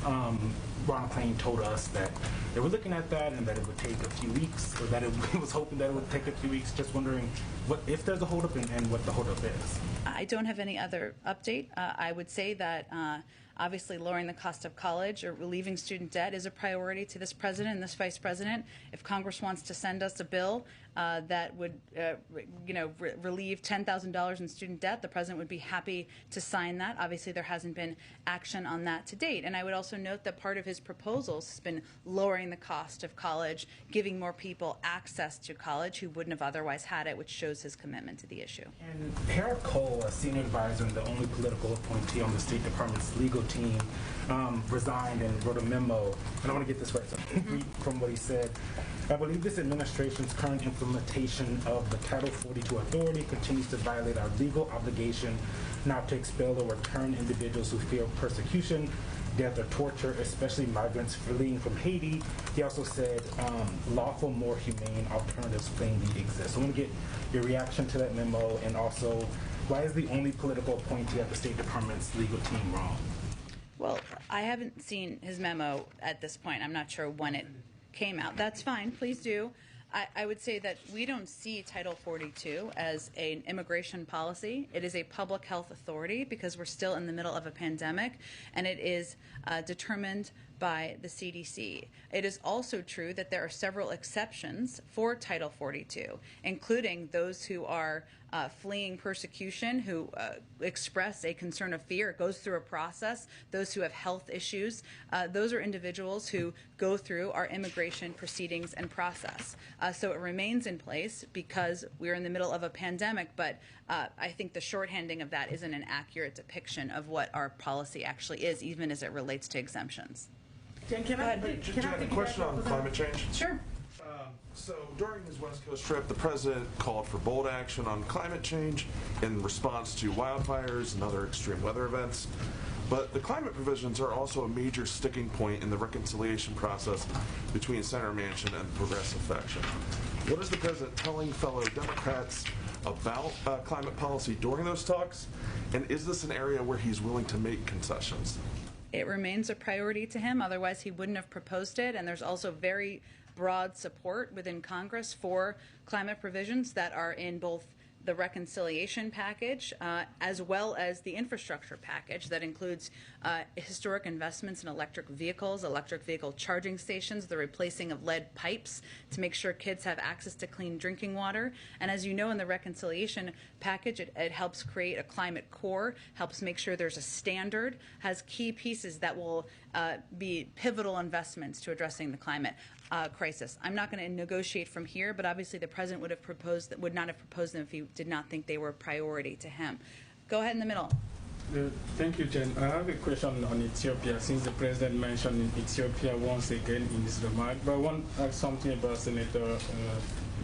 Ron Klain told us that they were looking at that and that it would take a few weeks, or that it was hoping that it would take a few weeks. Just wondering if there's a holdup and what the holdup is. I don't have any other update. I would say that obviously lowering the cost of college or relieving student debt is a priority to this president and this vice president. If Congress wants to send us a bill that would, relieve $10,000 in student debt, the president would be happy to sign that. Obviously, there hasn't been action on that to date. And I would also note that part of his proposals has been lowering the cost of college, giving more people access to college who wouldn't have otherwise had it, which shows his commitment to the issue. And Harold Cole, a senior advisor and the only political appointee on the State Department's legal team, resigned and wrote a memo. And I want to get this right, so read from what he said. I believe this administration's current implementation of the Title 42 authority continues to violate our legal obligation not to expel or return individuals who fear persecution, death, or torture, especially migrants fleeing from Haiti. He also said lawful, more humane alternatives plainly exist. So I want to get your reaction to that memo and also Why is the only political appointee at the State Department's legal team wrong? Well, I haven't seen his memo at this point. I'm not sure when it came out. That's fine. Please do. I would say that we don't see Title 42 as an immigration policy. It is a public health authority because we're still in the middle of a pandemic, and it is determined by the CDC. It is also true that there are several exceptions for Title 42, including those who are fleeing persecution, who express a concern of fear. It goes through a process. Those who have health issues, those are individuals who go through our immigration proceedings and process. So it remains in place because we're in the middle of a pandemic, but I think the shorthanding of that isn't an accurate depiction of what our policy actually is, even as it relates to exemptions. Jen, can I have a question on climate change? Sure. So during his West Coast trip, the president called for bold action on climate change in response to wildfires and other extreme weather events. But the climate provisions are also a major sticking point in the reconciliation process between Senator Manchin and progressive faction. What is the president telling fellow Democrats about climate policy during those talks? And is this an area where he's willing to make concessions? It remains a priority to him. Otherwise, he wouldn't have proposed it. And there's also very broad support within Congress for climate provisions that are in both the reconciliation package as well as the infrastructure package that includes historic investments in electric vehicles, electric vehicle charging stations, the replacing of lead pipes to make sure kids have access to clean drinking water. And as you know, in the reconciliation package, it helps create a climate core, helps make sure there's a standard, has key pieces that will be pivotal investments to addressing the climate crisis. I'm not going to negotiate from here, but obviously the president would not have proposed them if he did not think they were a priority to him. Go ahead in the middle. Thank you, Jen. I have a question on Ethiopia, since the president mentioned Ethiopia once again in his remark. But I want to ask something about Senator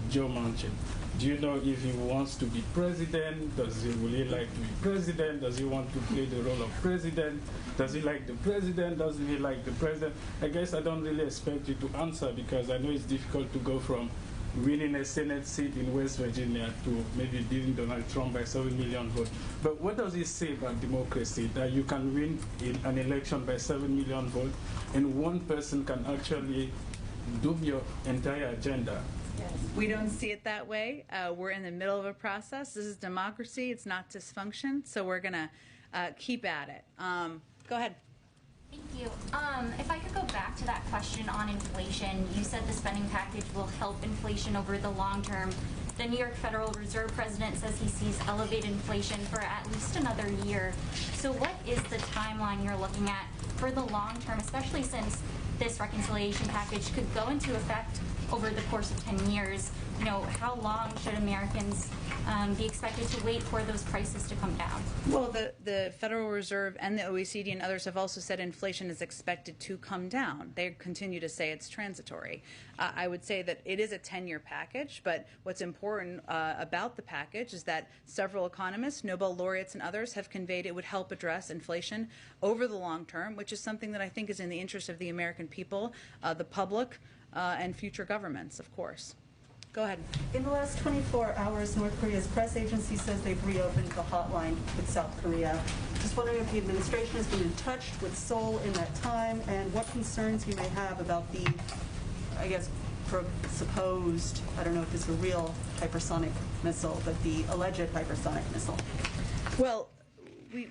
Joe Manchin. Do you know if he wants to be president? Does he really like to be president? Does he want to play the role of president? Does he like the president? Doesn't he like the president? I guess I don't really expect you to answer because I know it's difficult to go from winning a Senate seat in West Virginia to maybe beating Donald Trump by 7 million votes. But what does it say about democracy that you can win in an election by 7 million votes and one person can actually do your entire agenda? We don't see it that way. We're in the middle of a process. This is democracy. It's not dysfunction. So we're going to keep at it. Go ahead. Thank you. If I could go back to that question on inflation, you said the spending package will help inflation over the long term. The New York Federal Reserve president says he sees elevated inflation for at least another year. So what is the timeline you're looking at for the long term, especially since this reconciliation package could go into effect over the course of 10 years? You know, how long should Americans be expected to wait for those prices to come down? Well, the Federal Reserve and the OECD and others have also said inflation is expected to come down. They continue to say it's transitory. I would say that it is a 10-year package, but what's important about the package is that several economists, Nobel laureates and others, have conveyed it would help address inflation over the long term, which is something that I think is in the interest of the American people, the public, and future governments, of course. Go ahead. In the last 24 hours, North Korea's press agency says they've reopened the hotline with South Korea. Just wondering if the administration has been in touch with Seoul in that time and what concerns you may have about the, I guess, supposed, I don't know if it's a real hypersonic missile, but the alleged hypersonic missile. Well,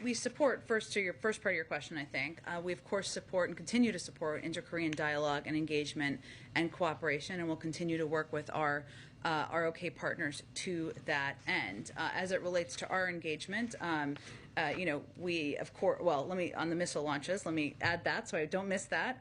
we support, first to your first part of your question, I think, we of course support and continue to support inter-Korean dialogue and engagement and cooperation, and we'll continue to work with our ROK partners to that end. As it relates to our engagement, you know, we of course, well, on the missile launches, let me add that so I don't miss that.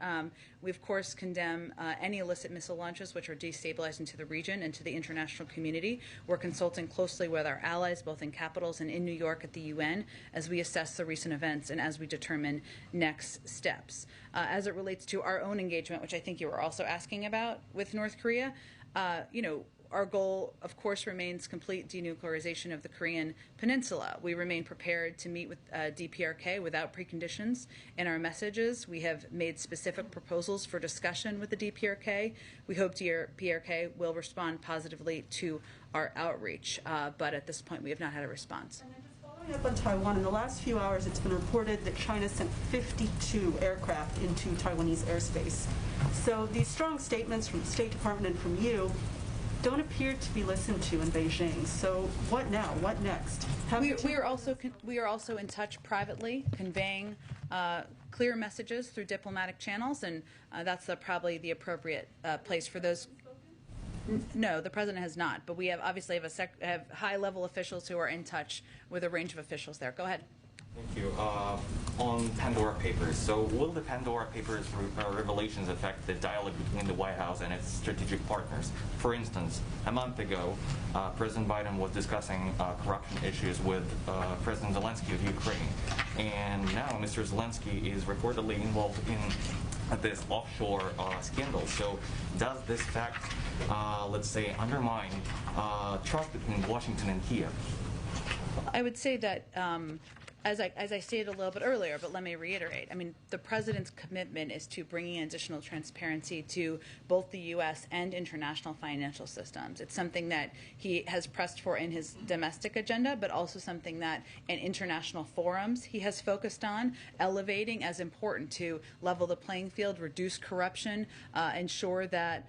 We of course condemn any illicit missile launches which are destabilizing to the region and to the international community. We're consulting closely with our allies, both in capitals and in New York at the UN, as we assess the recent events and as we determine next steps. As it relates to our own engagement, which I think you were also asking about with North Korea, you know, our goal, of course, remains complete denuclearization of the Korean Peninsula. We remain prepared to meet with DPRK without preconditions in our messages. We have made specific proposals for discussion with the DPRK. We hope DPRK will respond positively to our outreach, but at this point we have not had a response. And then just Following up on Taiwan, in the last few hours, it's been reported that China sent 52 aircraft into Taiwanese airspace. So these strong statements from the State Department and from you don't appear to be listened to in Beijing. So what now? What next? We are also in touch privately, conveying clear messages through diplomatic channels, and that's probably the appropriate place for those. No, the president has not, but we have obviously have high-level officials who are in touch with a range of officials there. Go ahead. Thank you. On Pandora Papers, so will the Pandora Papers revelations affect the dialogue between the White House and its strategic partners? For instance, a month ago, President Biden was discussing corruption issues with President Zelensky of Ukraine, and now Mr. Zelensky is reportedly involved in this offshore scandal. So does this fact, let's say, undermine trust between Washington and Kiev? I would say that, as I stated a little bit earlier, but let me reiterate, I mean, the president's commitment is to bringing additional transparency to both the U.S. and international financial systems. It's something that he has pressed for in his domestic agenda, but also something that in international forums he has focused on, elevating as important to level the playing field, reduce corruption, ensure that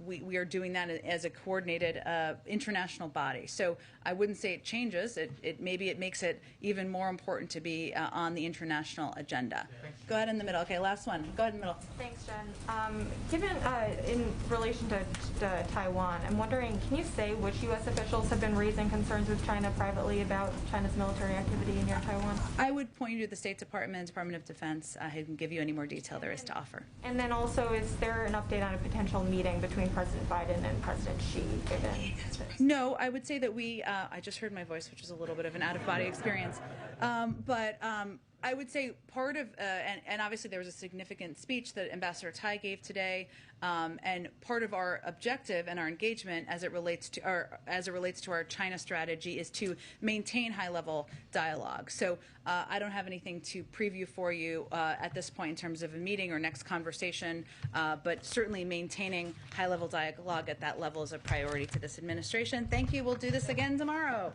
we are doing that as a coordinated international body. So I wouldn't say it changes. Maybe it makes it even more important to be on the international agenda. Go ahead in the middle. Okay, last one. Go ahead in the middle. Thanks, Jen. Given in relation to Taiwan, I'm wondering, can you say which U.S. officials have been raising concerns with China privately about China's military activity near Taiwan? I would point you to the State Department, Department of Defense, who can give you any more detail there is to offer. And then also, is there an update on a potential meeting between President Biden and President Xi, given this? No, I would say that I just heard my voice, which is a little bit of an out-of-body experience. But I would say part of, and obviously there was a significant speech that Ambassador Tai gave today, and part of our objective and our engagement as it relates to our China strategy is to maintain high-level dialogue. So I don't have anything to preview for you at this point in terms of a meeting or next conversation, but certainly maintaining high-level dialogue at that level is a priority to this administration. Thank you. We'll do this again tomorrow.